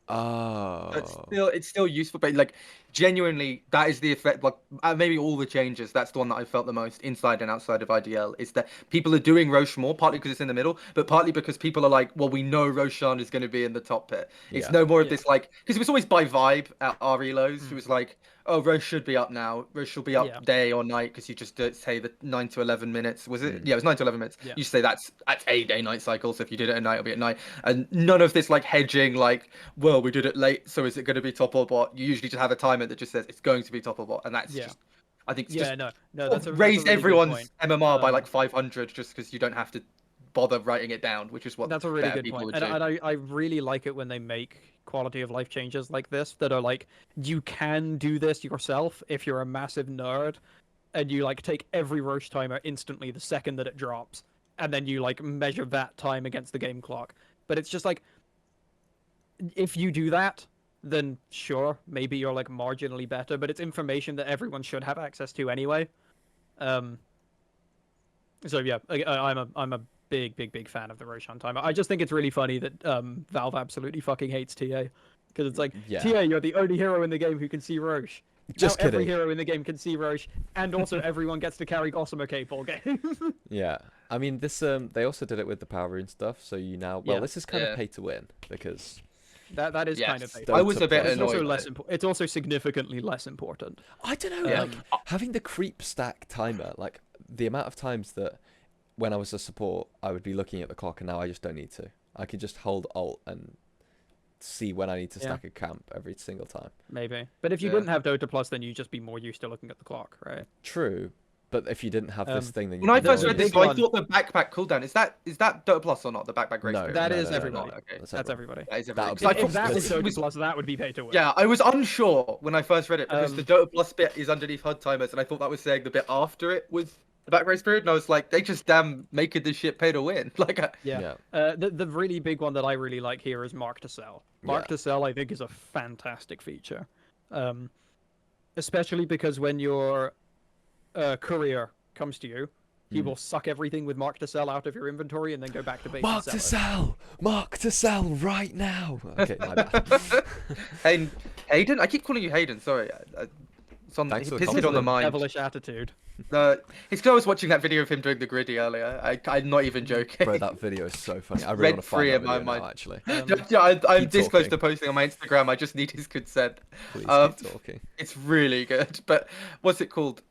But Oh. it's still useful. But like genuinely, that is the effect. Like maybe all the changes. That's the one that I felt the most inside and outside of IDL is that people are doing Roche more, partly because it's in the middle, but partly because people are like, well, we know Roshan is going to be in the top pit. It's Yeah. no more of Yeah. this like because it was always by vibe at our reloads. It Mm. was like, oh, Roche should be up now. Roche will be Yeah. up day or night because you just say the 9 to 11 minutes. Was it? Mm. Yeah, it was 9 to 11 minutes. Yeah. You say that's 8 day night cycle. So if you did it at night, it'll be at night. And none of this like hedging, like, well, we did it late, so is it going to be top or bot? You usually just have a timer that just says it's going to be top or bot, and that's Yeah. just, I think, it's Yeah. just No. sort of That's a raised really good everyone's point. MMR by like 500 just because you don't have to bother writing it down, which is what That's a really better good people point. would And, do. I really like it when they make quality of life changes like this that are like, you can do this yourself if you're a massive nerd and you like take every Roche timer instantly the second that it drops. And then you like measure that time against the game clock. But it's just like, if you do that, then sure, maybe you're like marginally better, but it's information that everyone should have access to anyway. Um, so yeah, I'm a big fan of the Roshan timer. I just think it's really funny that Valve absolutely fucking hates TA because it's like Yeah. TA, you're the only hero in the game who can see Roche. Just now every kidding. hero in the game can see Roche, and also everyone gets to carry Gossamer Cape all game. Yeah. I mean, this they also did it with the power rune stuff. So you now, well, Yeah. this is kind of Yeah. pay to win because that is kind of Yes, basic. I was a bit But It's also annoyed. less important. It's also significantly less important. I don't know, Yeah. like having the creep stack timer, like the amount of times that when I was a support, I would be looking at the clock, and now I just don't need to. I can just hold Alt and see when I need to Yeah. stack a camp every single time. Maybe, but if you Yeah. didn't have Dota Plus, then you'd just be more used to looking at the clock, right? True, But if you didn't have this thing, then you When I no first the read this, big so I one- thought the backpack cooldown is that Dota Plus or not? The backpack grace No, period. That no, is no, no, everybody. no. Okay. That's everyone. everybody. That is That would everybody. be If that was this Dota was- Plus, that would be pay to win. Yeah, I was unsure when I first read it because the Um, Dota Plus bit is underneath HUD timers, and I thought that was saying the bit after it was the back race period, and I was like, they just damn making this shit pay to win. Like, Yeah. Yeah. The really big one that I really like here is Mark to Sell. Mark Yeah. to Sell, I think, is a fantastic feature, especially because when your courier comes to you, he will suck everything with Mark to Sell out of your inventory and then go back to base Mark and to sell sell! Mark to sell right now! Okay, my bad. Hayden, I keep calling you Hayden. Sorry, it's on. Thanks He for the pissed it. it on the compliment. mind. Devilish attitude. It's because I was watching that video of him doing the griddy earlier. I'm not even joking. Bro, that video is so funny. I really want to find Rent-free that in my video now, mind. actually. Yeah, I'm keep this close talking. to posting on my Instagram. I just need his consent. Please Um, keep talking. It's really good. But what's it called?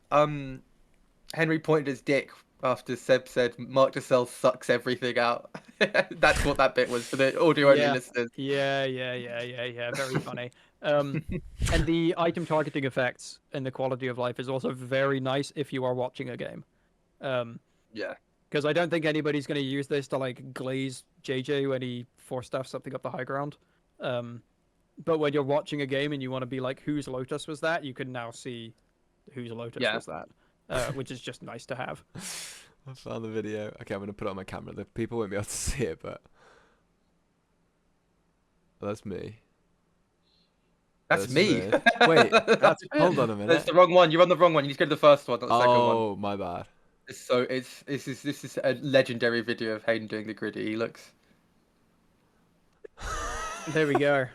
Henry pointed his dick after Seb said Mark DeSell sucks everything out. That's what that bit was for the audio only Yeah. listeners. Yeah. Very funny. And the item targeting effects and the quality of life is also very nice if you are watching a game. Yeah. Because I don't think anybody's going to use this to like glaze JJ when he force stuff something up the high ground. But when you're watching a game and you want to be like, whose Lotus was that? You can now see whose Lotus Yeah. was that, which is just nice to have. I found the video. Okay, I'm going to put it on my camera. The people won't be able to see it, but... That's me. That's me. Wait, hold on a minute. That's the wrong one. You're on the wrong one. You need to go to the first one, not the second one. Oh, my bad. This is a legendary video of Hayden doing the griddy. He looks. There we go.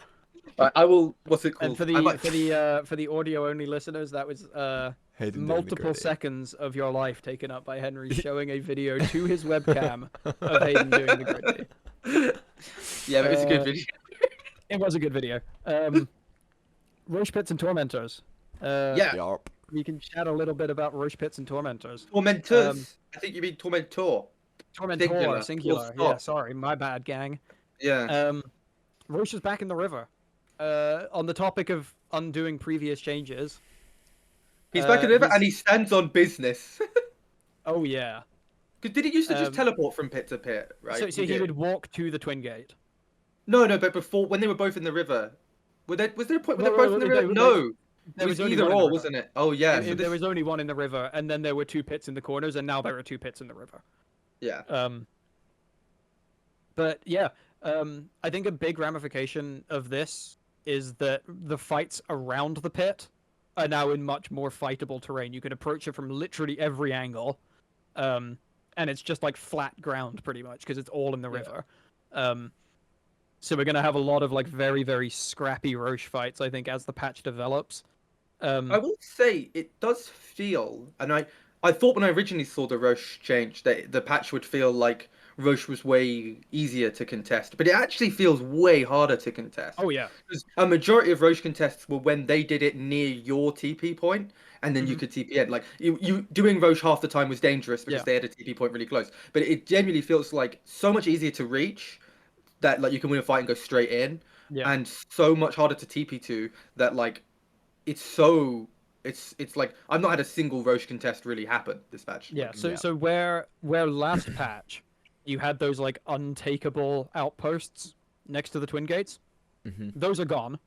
Right, I will. What's it called? And for the audio only listeners, that was Hayden doing the multiple gritty. seconds of your life taken up by Henry showing a video to his webcam of Hayden doing the gritty. Yeah, but it's a good video. It was a good video. Roche Pits and Tormentors. Yeah. Yarp. We can chat a little bit about Roche Pits and Tormentors. Tormentors. I think you mean Tormentor. Tormentor, singular. Full Yeah, stop. sorry, my bad, gang. Yeah. Roche is back in the river. On the topic of undoing previous changes. He's back in the river he's- and he stands on business. Oh yeah. Because did he used to just Um, teleport from pit to pit, right? So he did. would walk to the Twin Gate. No, but before when they were both in the river, was there a point where No, they both in no, the they- river? they- No, There it was only either one in the or, river. wasn't it? Oh yeah. So There was only one in the river, and then there were two pits in the corners, and now there are two pits in the river. yeah. But yeah, I think a big ramification of this is that the fights around the pit are now in much more fightable terrain. You can approach it from literally every angle, and it's just like flat ground pretty much because it's all in the river. So we're gonna have a lot of like very very scrappy Roche fights, I think, as the patch develops. I will say it does feel, and I thought when I originally saw the Roche change that the patch would feel like Roche was way easier to contest, but it actually feels way harder to contest. Oh yeah, Because a majority of Roche contests were when they did it near your TP point, and then you could TP in. Like you doing Roche half the time was dangerous because Yeah. they had a TP point really close. But it genuinely feels like so much easier to reach that like you can win a fight and go straight in, yeah. and so much harder to TP to that like it's like I've not had a single Roche contest really happen this patch. Yeah, Like, so where last patch you had those like untakeable outposts next to the Twin Gates, those are gone,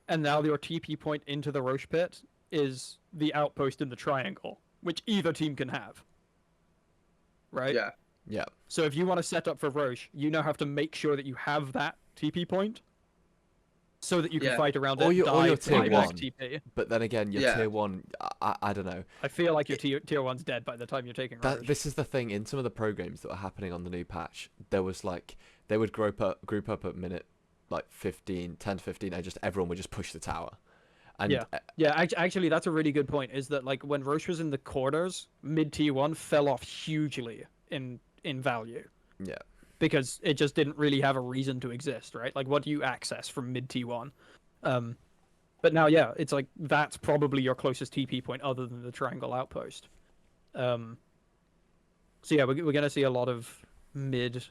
and now your TP point into the Roche pit is the outpost in the triangle, which either team can have. Right? yeah. Yeah. So if you want to set up for Roche, you now have to make sure that you have that TP point, so that you can Yeah. fight around Or it. your- or die, your fly tier back, one. TP. But then again, your Yeah. tier 1, I don't know. I feel like your tier one's dead by the time you're taking Roche. This is the thing, in some of the pro games that were happening on the new patch, there was like, they would group up at minute like 10 to 15, and just everyone would just push the tower. And Yeah, actually, that's a really good point. Is that like when Roche was in the quarters, mid T1 fell off hugely in value yeah. because it just didn't really have a reason to exist, right? Like, what do you access from mid T1? But now, yeah, it's like that's probably your closest TP point other than the triangle outpost. So yeah, we're gonna see a lot of mid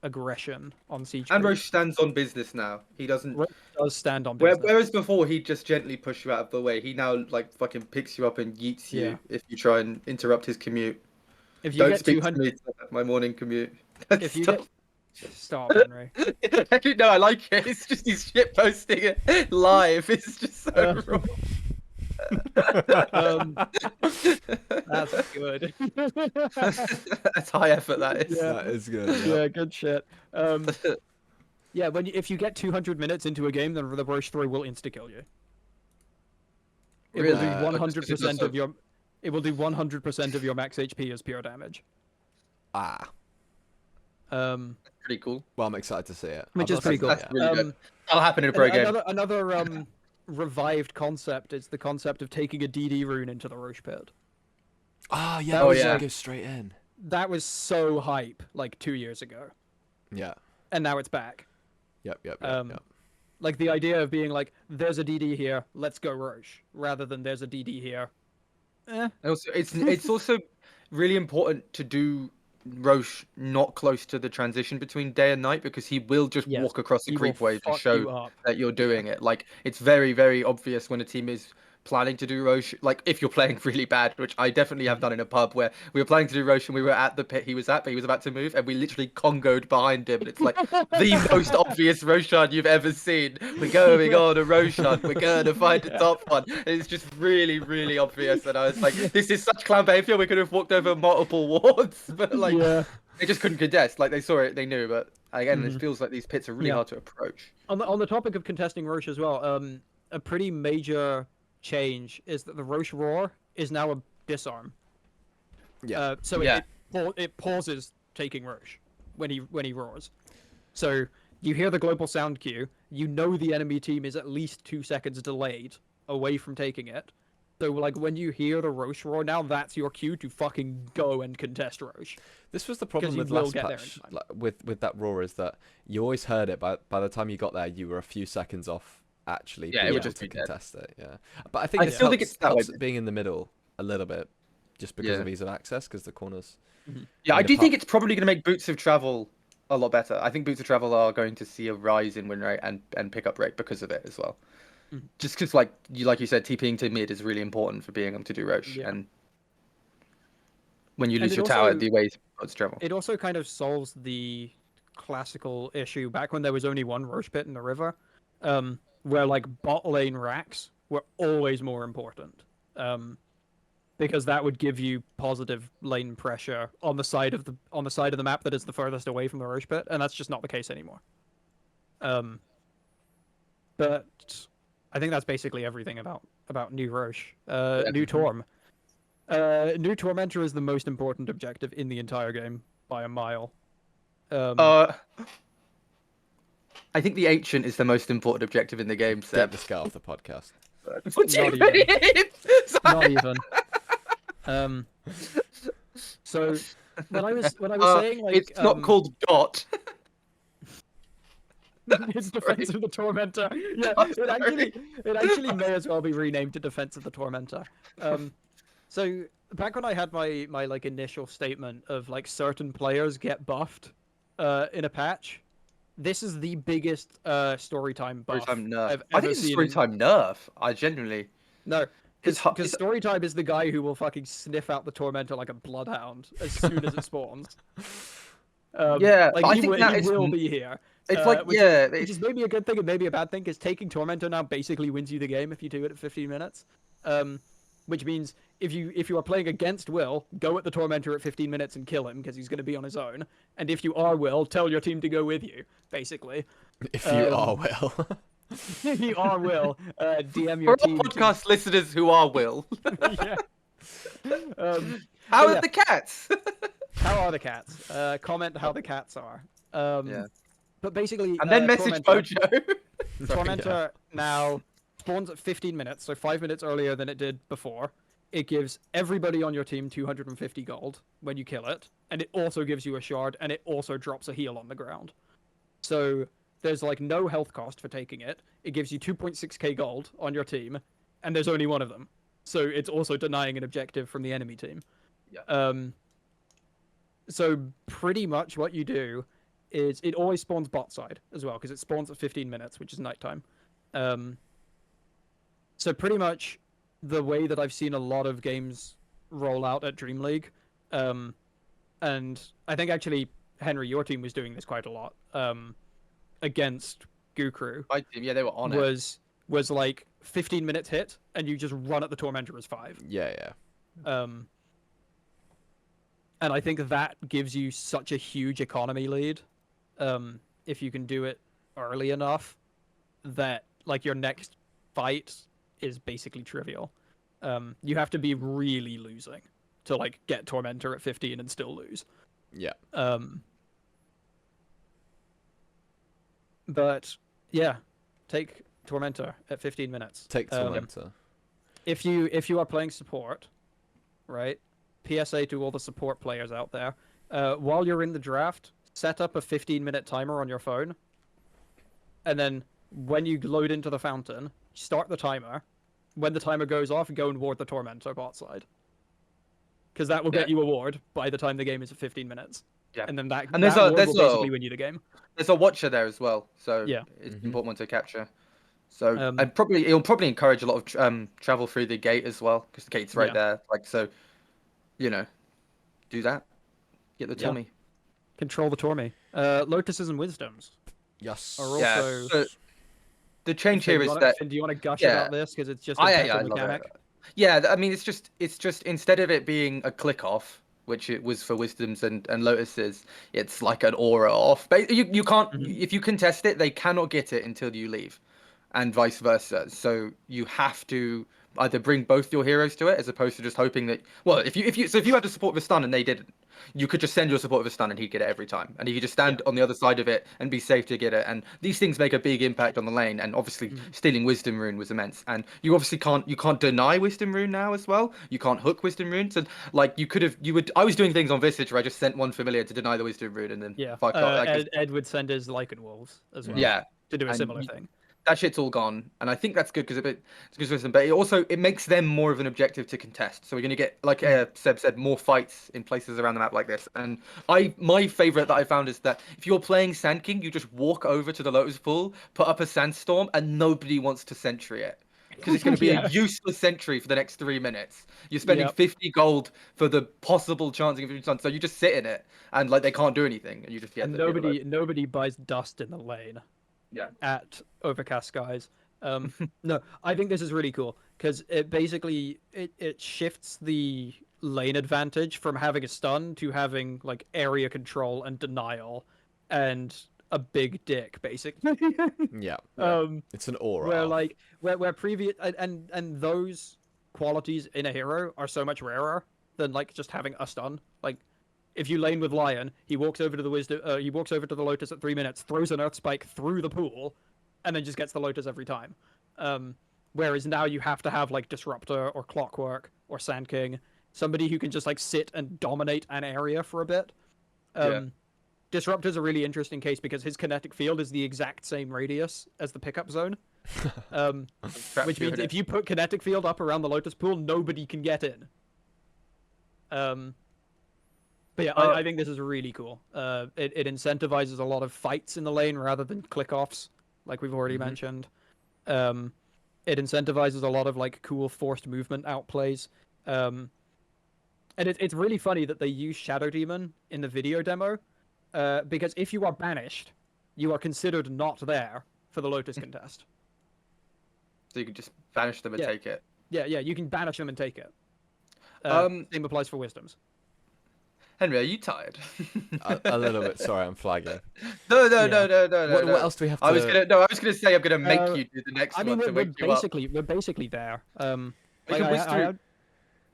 aggression on siege And creep. Roche stands on business now. He doesn't. Roche does stand on business. Whereas before he'd just gently push you out of the way, he now like fucking picks you up and yeets you Yeah. if you try and interrupt his commute. If you Don't get speak 200, to me at my morning commute. if you get stop, Henry. Actually, no, I like it. It's just he's shit posting it live. It's just so wrong. That's good. That's high effort. That is. Yeah. That is good. Yeah, good shit. Yeah, if you get 200 minutes into a game, then the Roche 3 will insta kill you. It will do Really? 100% of your. It will do 100% of your max HP as pure damage. Ah. Pretty cool. Well, I'm excited to see it. Which I've is not pretty seen cool. it That's yet. really good. That'll happen in a pro game. Another revived concept is the concept of taking a DD rune into the Roche pit. Oh yeah, That that was was yeah. go straight in. That was so hype like 2 years ago, Yeah. and now it's back. Yep. Like the idea of being like, there's a DD here, let's go Roche, rather than there's a DD here. Also, it's also really important to do Roche not close to the transition between day and night because he will just Yes, walk across the he will creep wave to fuck show you up. that you're doing it. Like it's very, very obvious when a team is planning to do Roche. Like if you're playing really bad, which I definitely have done in a pub where we were planning to do Roche and we were at the pit he was at, but he was about to move and we literally congoed behind him. And it's like the most obvious Roshan you've ever seen. We're going on a Roshan. We're going to find the top one. And it's just really, really obvious. And I was like, this is such clown behavior. We could have walked over multiple wards, but like. Yeah. They just couldn't contest. Like they saw it, they knew. But again, it feels like these pits are really Yeah. hard to approach. On the topic of contesting Roche as well, a pretty major change is that the Roche roar is now a disarm. Yeah. So Yeah. it pauses taking Roche when he roars. So you hear the global sound cue. You know the enemy team is at least 2 seconds delayed away from taking it. So like when you hear the Roche roar now, that's your cue to fucking go and contest Roche. This was the problem you with will last get there patch, in time. like, with that roar, is that you always heard it, but by the time you got there, you were a few seconds off actually Yeah, it being would able just to be dead. contest it. Yeah, but I think I it still think helps, it's that way. helps being in the middle a little bit, just because Yeah. of ease of access, because the corners. Yeah, I in a do think pub. it's probably going to make boots of travel a lot better. I think boots of travel are going to see a rise in win rate and pickup rate because of it as well. Just because, like you said, TPing to mid is really important for being able to do Roche. Yeah. And when you And lose it your tower, also- the way boots of travel. It also kind of solves the classical issue back when there was only one Roche pit in the river, where like bot lane racks were always more important, because that would give you positive lane pressure on the side of the map that is the furthest away from the Roche pit, and that's just not the case anymore. But I think that's basically everything about new Roche. New Torm. New Tormentor is the most important objective in the entire game by a mile. I think the ancient is the most important objective in the game, Get Seb. this guy off the podcast. What do you Not even. mean? Not even. So when I was saying like it's not called Dot. it's Defense of the Tormentor. Yeah, I'm it actually may as well be renamed to Defense of the Tormentor. So back when I had my like initial statement of like certain players get buffed in a patch, this is the biggest story time buff Storytime nerf. I've I ever think it's a seen. storytime nerf. I genuinely. No, It's because story time is the guy who will fucking sniff out the Tormentor like a bloodhound as soon as it spawns. Yeah, like but I he think will, that he is will be here. It's like which, yeah, which is maybe a good thing and maybe a bad thing, because taking Tormentor now basically wins you the game if you do it at 15 minutes. Which means if you are playing against Will, go at the Tormentor at 15 minutes and kill him because he's going to be on his own. And if you are Will, tell your team to go with you, basically. If you are well. If you are Will, DM for your all team. podcast listeners who are Will. Yeah. How yeah. are the cats? How are the cats? Comment how the cats are. Yeah. But basically, And then message Tormentor, Bojo. Tormentor now spawns at 15 minutes, so 5 minutes earlier than it did before. It gives everybody on your team 250 gold when you kill it, and it also gives you a shard, and it also drops a heal on the ground. So there's like no health cost for taking it. It gives you 2.6k gold on your team, and there's only one of them. So it's also denying an objective from the enemy team. Yeah. so pretty much what you do is it always spawns bot side as well because it spawns at 15 minutes, which is nighttime. Um, so pretty much the way that I've seen a lot of games roll out at Dream League, and I think actually Henry, your team was doing this quite a lot against Gukru. My team, yeah, they were on it. Was like 15 minutes hit, and you just run at the Tormentor as 5. Yeah. And I think that gives you such a huge economy lead, if you can do it early enough, that like your next fight is basically trivial. You have to be really losing to like get Tormentor at 15 and still lose. Yeah. But yeah, take Tormentor at 15 minutes. Take Tormentor. If you are playing support, right? PSA to all the support players out there. While you're in the draft, set up a 15-minute timer on your phone, and then when you load into the fountain, start the timer. When the timer goes off, go and ward the Tormentor bot side, because that will get you a ward by the time the game is at 15 minutes. Yeah, and then that and that ward there's will basically win you the game. There's a watcher there as well, so yeah, it's an important one to capture. So and it'll probably encourage a lot of travel through the gate as well, because the gate's right there. Like so, you know, do that. Get the Tommy. Control the Tormy. Lotuses and Wisdoms. Yes. Are also. So the change here is that. Do you want to gush about this because it's just a better mechanic? Yeah, I mean it's just instead of it being a click off, which it was for Wisdoms and Lotuses, it's like an aura off. But you can't if you contest it, they cannot get it until you leave, and vice versa. So you have to either bring both your heroes to it, as opposed to just hoping that. Well, if you had to support with stun and they didn't, you could just send your support with a stun and he'd get it every time, and he could just stand on the other side of it and be safe to get it. And these things make a big impact on the lane, and obviously stealing Wisdom Rune was immense. And you obviously can't deny Wisdom Rune now as well. You can't hook Wisdom Rune. So like I was doing things on Visage where I just sent one familiar to deny the Wisdom Rune and then fuck off. Ed would send his Lycan Wolves as well. Yeah, to do a similar thing. That shit's all gone, and I think that's good because but it makes them more of an objective to contest. So we're gonna get, like Seb said, more fights in places around the map like this. And my favorite that I found is that if you're playing Sand King, you just walk over to the Lotus Pool, put up a Sandstorm, and nobody wants to sentry it because it's going to be a useless sentry for the next 3 minutes. You're spending 50 gold for the possible chance of sun, so you just sit in it, and like they can't do anything, and you just get. Nobody buys dust in the lane. At Overcast Skies. No, I think this is really cool because it basically it shifts the lane advantage from having a stun to having like area control and denial and a big dick basically. It's an aura. Where previous and those qualities in a hero are so much rarer than like just having a stun. Like if you lane with Lion, he walks over to the Lotus at 3 minutes, throws an Earth Spike through the pool, and then just gets the Lotus every time. Whereas now you have to have like Disruptor or Clockwork or Sand King, somebody who can just like sit and dominate an area for a bit. Disruptor's a really interesting case because his kinetic field is the exact same radius as the pickup zone. Which means if you put kinetic field up around the Lotus pool, nobody can get in. But yeah, I think this is really cool. It incentivizes a lot of fights in the lane rather than click-offs, like we've already mentioned. It incentivizes a lot of like cool forced movement outplays. And it's really funny that they use Shadow Demon in the video demo, because if you are banished, you are considered not there for the Lotus contest. So you can just banish them and take it. Yeah, you can banish them and take it. Same applies for Wisdoms. Henry, are you tired? a little bit. Sorry, I'm flagging. No. What else do we have to? I was gonna say I'm gonna make you do the next one to wake you up. We're basically there. I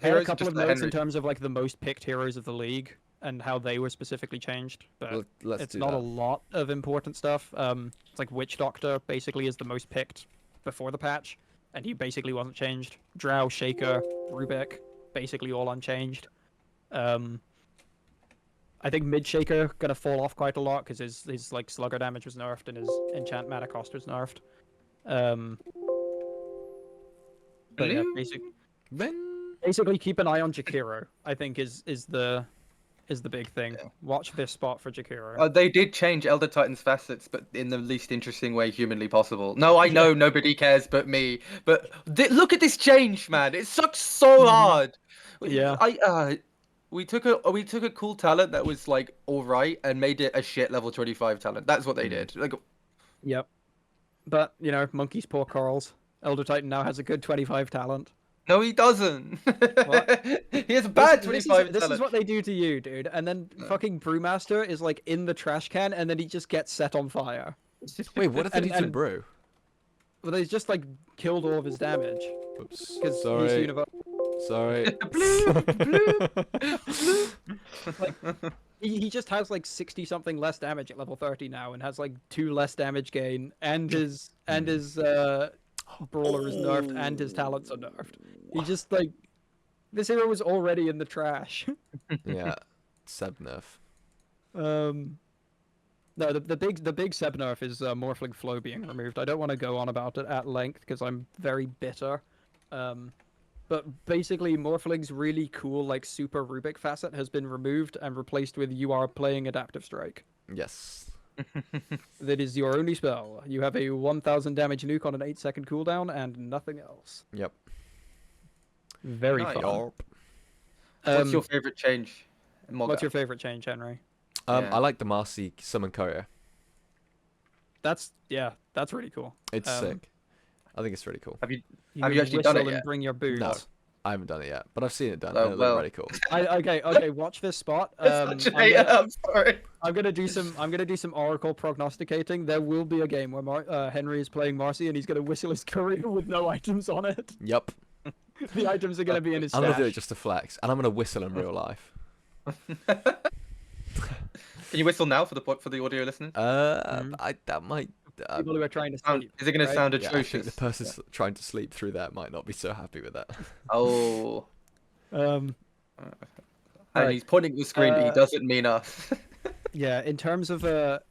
had a couple of notes in terms of like the most picked heroes of the league and how they were specifically changed, but it's not a lot of important stuff. It's like Witch Doctor basically is the most picked before the patch, and he basically wasn't changed. Drow, Shaker, Rubik, basically all unchanged. I think Mid Shaker gonna fall off quite a lot because his like slugger damage was nerfed and his enchant mana cost was nerfed. But yeah, basically keep an eye on Jakiro. I think is the is the big thing. Watch this spot for Jakiro. They did change Elder Titan's facets, but in the least interesting way humanly possible. No, I know nobody cares but me. But look at this change, man! It sucks so hard. Yeah. We took a cool talent that was like all right and made it a shit level 25 talent. That's what they did. Like, Yep. But Monkey's Paw Corals. Elder Titan now has a good 25 talent. no, he doesn't. What? He has a bad This 25 is talent. what they do to you, dude. And then fucking Brewmaster is like in the trash can, and then he just gets set on fire. Wait, what did they do to and- Brew? Well, they just like killed all of his damage Oops. because he's Sorry. universal. Sorry. He just has like 60 something less damage at level 30 now, and has like 2 less damage gain, and his brawler is nerfed, and his talents are nerfed. He just like this hero was already in the trash. Yeah. Seb nerf. No, the big Seb nerf is Morphling Flow being removed. I don't want to go on about it at length because I'm very bitter. But basically, Morphling's really cool, like, super Rubik facet has been removed and replaced with you are playing Adaptive Strike. Yes. That is your only spell. You have a 1000 damage nuke on an 8-second cooldown and nothing else. Yep. Very Nice. fun. Yarp. What's your favorite change? What's your favorite change, Henry? Yeah. I like the Marcy summon courier. That's really cool. It's sick. I think it's really cool. Have you You Have can you actually done it whistle and yet? bring your boots. No. I haven't done it yet, but I've seen it done. Oh, and it well. looked really cool. Okay, watch this spot. Such a hater, I'm sorry. I'm gonna do some Oracle prognosticating. There will be a game where Henry is playing Marcy and he's gonna whistle his courier with no items on it. Yep. The items are gonna be in his I'm gonna do it stash. just to flex, and I'm gonna whistle in real life. Can you whistle now for the audio listeners? That might. People who are trying to sleep. Is it going right? to sound Yeah, I think atrocious? the person trying to sleep through that might not be so happy with that. Oh. Um, And Right. he's pointing at the screen, but he doesn't mean us. yeah. In terms of a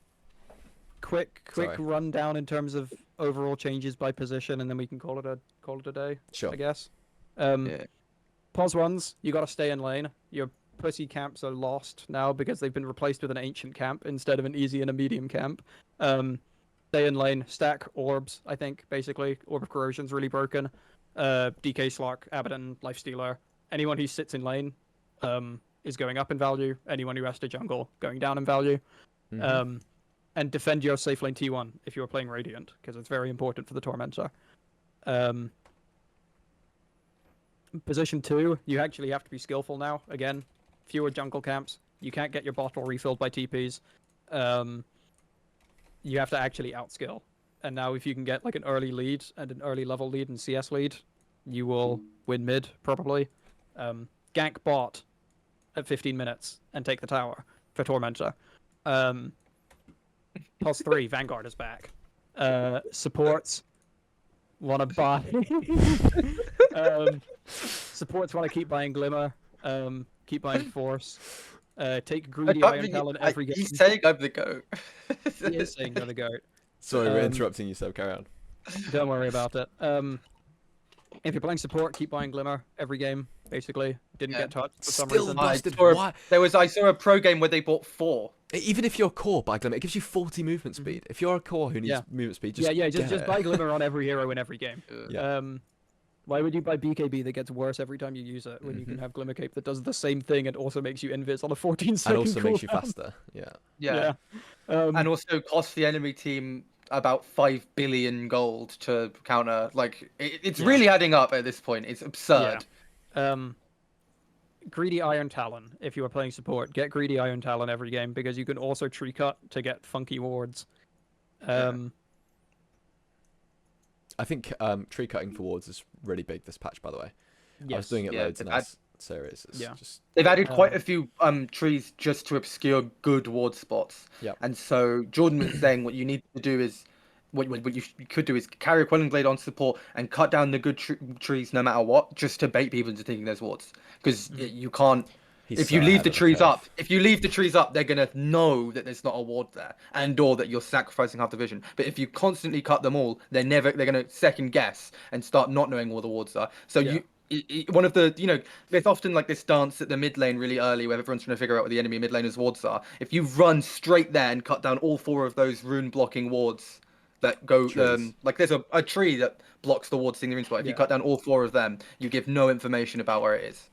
quick Sorry. rundown in terms of overall changes by position, and then we can call it a day. Sure. I guess. Yeah. Pos ones, you gotta stay in lane. Your pussy camps are lost now because they've been replaced with an ancient camp instead of an easy and a medium camp. Stay in lane, stack orbs, I think, basically. Orb of Corrosion's really broken. DK Slark, Abaddon, Lifestealer. Anyone who sits in lane is going up in value. Anyone who has to jungle, going down in value. Mhm. And defend your safe lane T1 if you're playing Radiant, because it's very important for the Tormentor. Position 2, you actually have to be skillful now. Again, fewer jungle camps. You can't get your bottle refilled by TPs. You have to actually outskill. And now if you can get like an early lead and an early level lead and CS lead, you will win mid, probably. Gank bot at 15 minutes and take the tower for Tormentor. Pulse 3, Vanguard is back. Supports want to buy... supports want to keep buying Glimmer, keep buying Force, take Greedy Iron Talon every game. He's saying I'm the goat. He is saying you're the goat. Sorry, we're interrupting you, so carry on. Don't worry about it. If you're playing support, keep buying Glimmer every game, basically. Didn't Yeah. get touched for some Still reason. busted. Or Why? I saw a pro game where they bought 4. Even if you're core by Glimmer, it gives you 40 movement speed. If you're a core who needs Yeah. movement speed, just Just get buy it. Glimmer on every hero in every game. Yeah. Why would you buy BKB that gets worse every time you use it when you can have Glimmer Cape that does the same thing and also makes you invis on a 14-second And also makes you cooldown? faster. Yeah. Yeah. And also costs the enemy team about 5 billion gold to counter. Like, it's really adding up at this point. It's absurd. Greedy Iron Talon, if you are playing support, get Greedy Iron Talon every game because you can also tree cut to get funky wards. I think tree cutting for wards is really big this patch, by the way. I was doing it Yeah, loads in that series. It's just... They've added quite a few trees just to obscure good ward spots. Yep. And so Jordan was saying what you need to do is, what you could do is carry a Quelling Blade on support and cut down the good trees no matter what, just to bait people into thinking there's wards. Because you can't. If you leave the trees up, they're gonna know that there's not a ward there, and/or that you're sacrificing half the vision. But if you constantly cut them all, they're gonna second guess and start not knowing where the wards are. So one of the, there's often like this dance at the mid lane really early where everyone's trying to figure out what the enemy mid laner's wards are. If you run straight there and cut down all four of those rune blocking wards that go, Trees. like there's a tree that blocks the wards seeing the rune spot. If you Yeah. cut down all four of them, you give no information about where it is.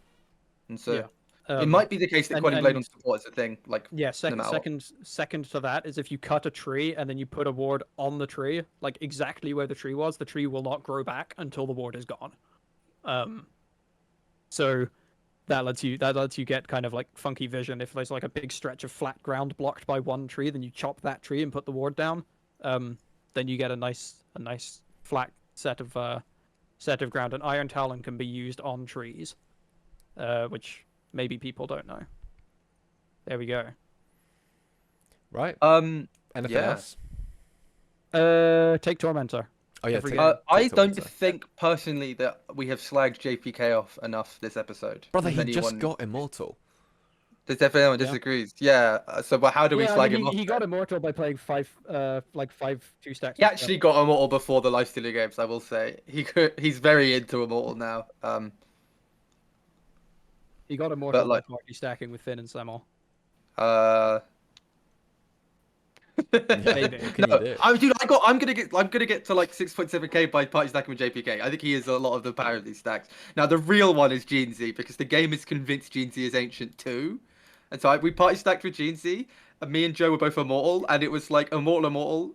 And so Yeah. it might be the case that Quelling Blade on And support is a thing, like yeah, no matter what. second to that is if you cut a tree and then you put a ward on the tree, like exactly where the tree was, the tree will not grow back until the ward is gone. So that lets you get kind of like funky vision. If there's like a big stretch of flat ground blocked by one tree, then you chop that tree and put the ward down. Then you get a nice flat set of ground. And Iron Talon can be used on trees, which maybe people don't know. There we go. Right. Anything Yeah. else? Take Tormentor. Oh yeah. Every take- game. I take don't Tormentor. think personally that we have slagged JPK off enough this episode. Brother, If he just anyone- got immortal. Does anyone Yeah. disagrees? Yeah. So, but how do we Yeah, I slag mean, him off? he got immortal by playing 5 2-stacks. He actually got immortal before the life stealer games. I will say he's very into immortal now. He got immortal like- by party stacking with Finn and Semmel. Maybe. What can you do? I'm gonna get to like 6.7k by party stacking with JPK. I think he is a lot of the power of these stacks. Now the real one is Gene Z because the game is convinced Gene Z is ancient too, and so we party stacked with Gene Z, and me and Joe were both immortal, and it was like immortal,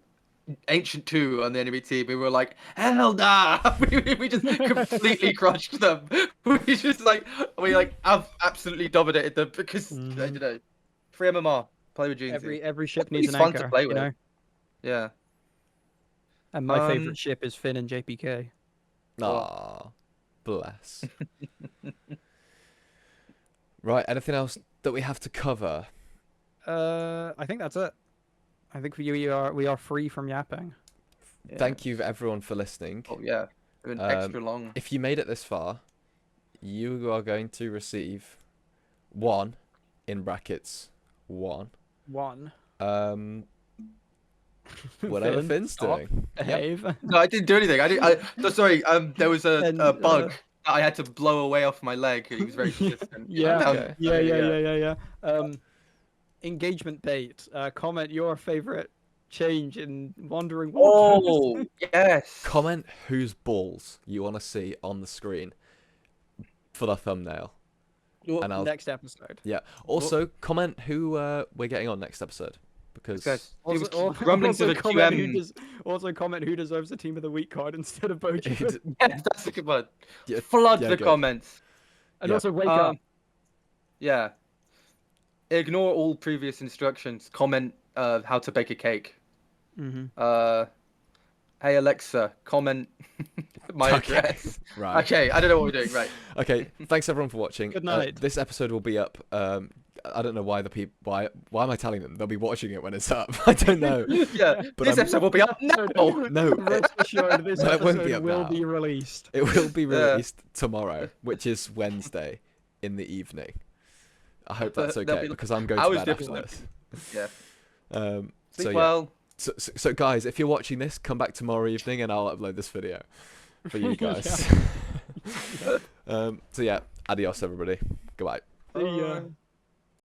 ancient 2 on the enemy team. We were like, hell nah! we just completely crushed them. We absolutely dominated them because free MMR. Play with Gene Z. Every ship He's needs an fun anchor, to play you with. know. Yeah. And my favorite ship is Finn and JPK. Aw, bless. Right. Anything else that we have to cover? I think that's it. I think we are free from yapping. Yeah. Thank you everyone for listening. Oh yeah. Been extra long. If you made it this far, you are going to receive one, in brackets, one. Whatever Finn, Finn's stop. doing. Yep. Behave. No, I didn't do anything. Sorry. There was And, a bug that I had to blow away off my leg. He was very persistent. Yeah. Okay. Yeah. Engagement bait. Comment your favorite change in Wandering Waters. Oh yes. Comment whose balls you want to see on the screen for the thumbnail. And I'll- Next episode. Yeah. Also, comment who we're getting on next episode because Guys, he was Also, rumblings of a comment QM. also comment who deserves the team of the week card instead of Bojo. Yes, that's a good one. Yeah, Flood yeah, the good. comments. And Yeah. also wake up. Yeah. Ignore all previous instructions. Comment how to bake a cake. Hey Alexa, comment my Okay. address. Right. Okay, I don't know what we're doing. Right. Okay. Thanks everyone for watching. Good night. This episode will be up. I don't know why the people. Why am I telling them? They'll be watching it when it's up. I don't know. Yeah. But This I'm- episode will be up now. No. Rest assured, this No, it won't episode be up will now. be released. It will be Yeah. released tomorrow, which is Wednesday in the evening. I hope that's There'll okay be because I'm going to hours bed after difference. this. Yeah. So Sleep yeah. well. So guys, if you're watching this, come back tomorrow evening and I'll upload this video for you guys. So yeah, adios everybody. Goodbye. See ya.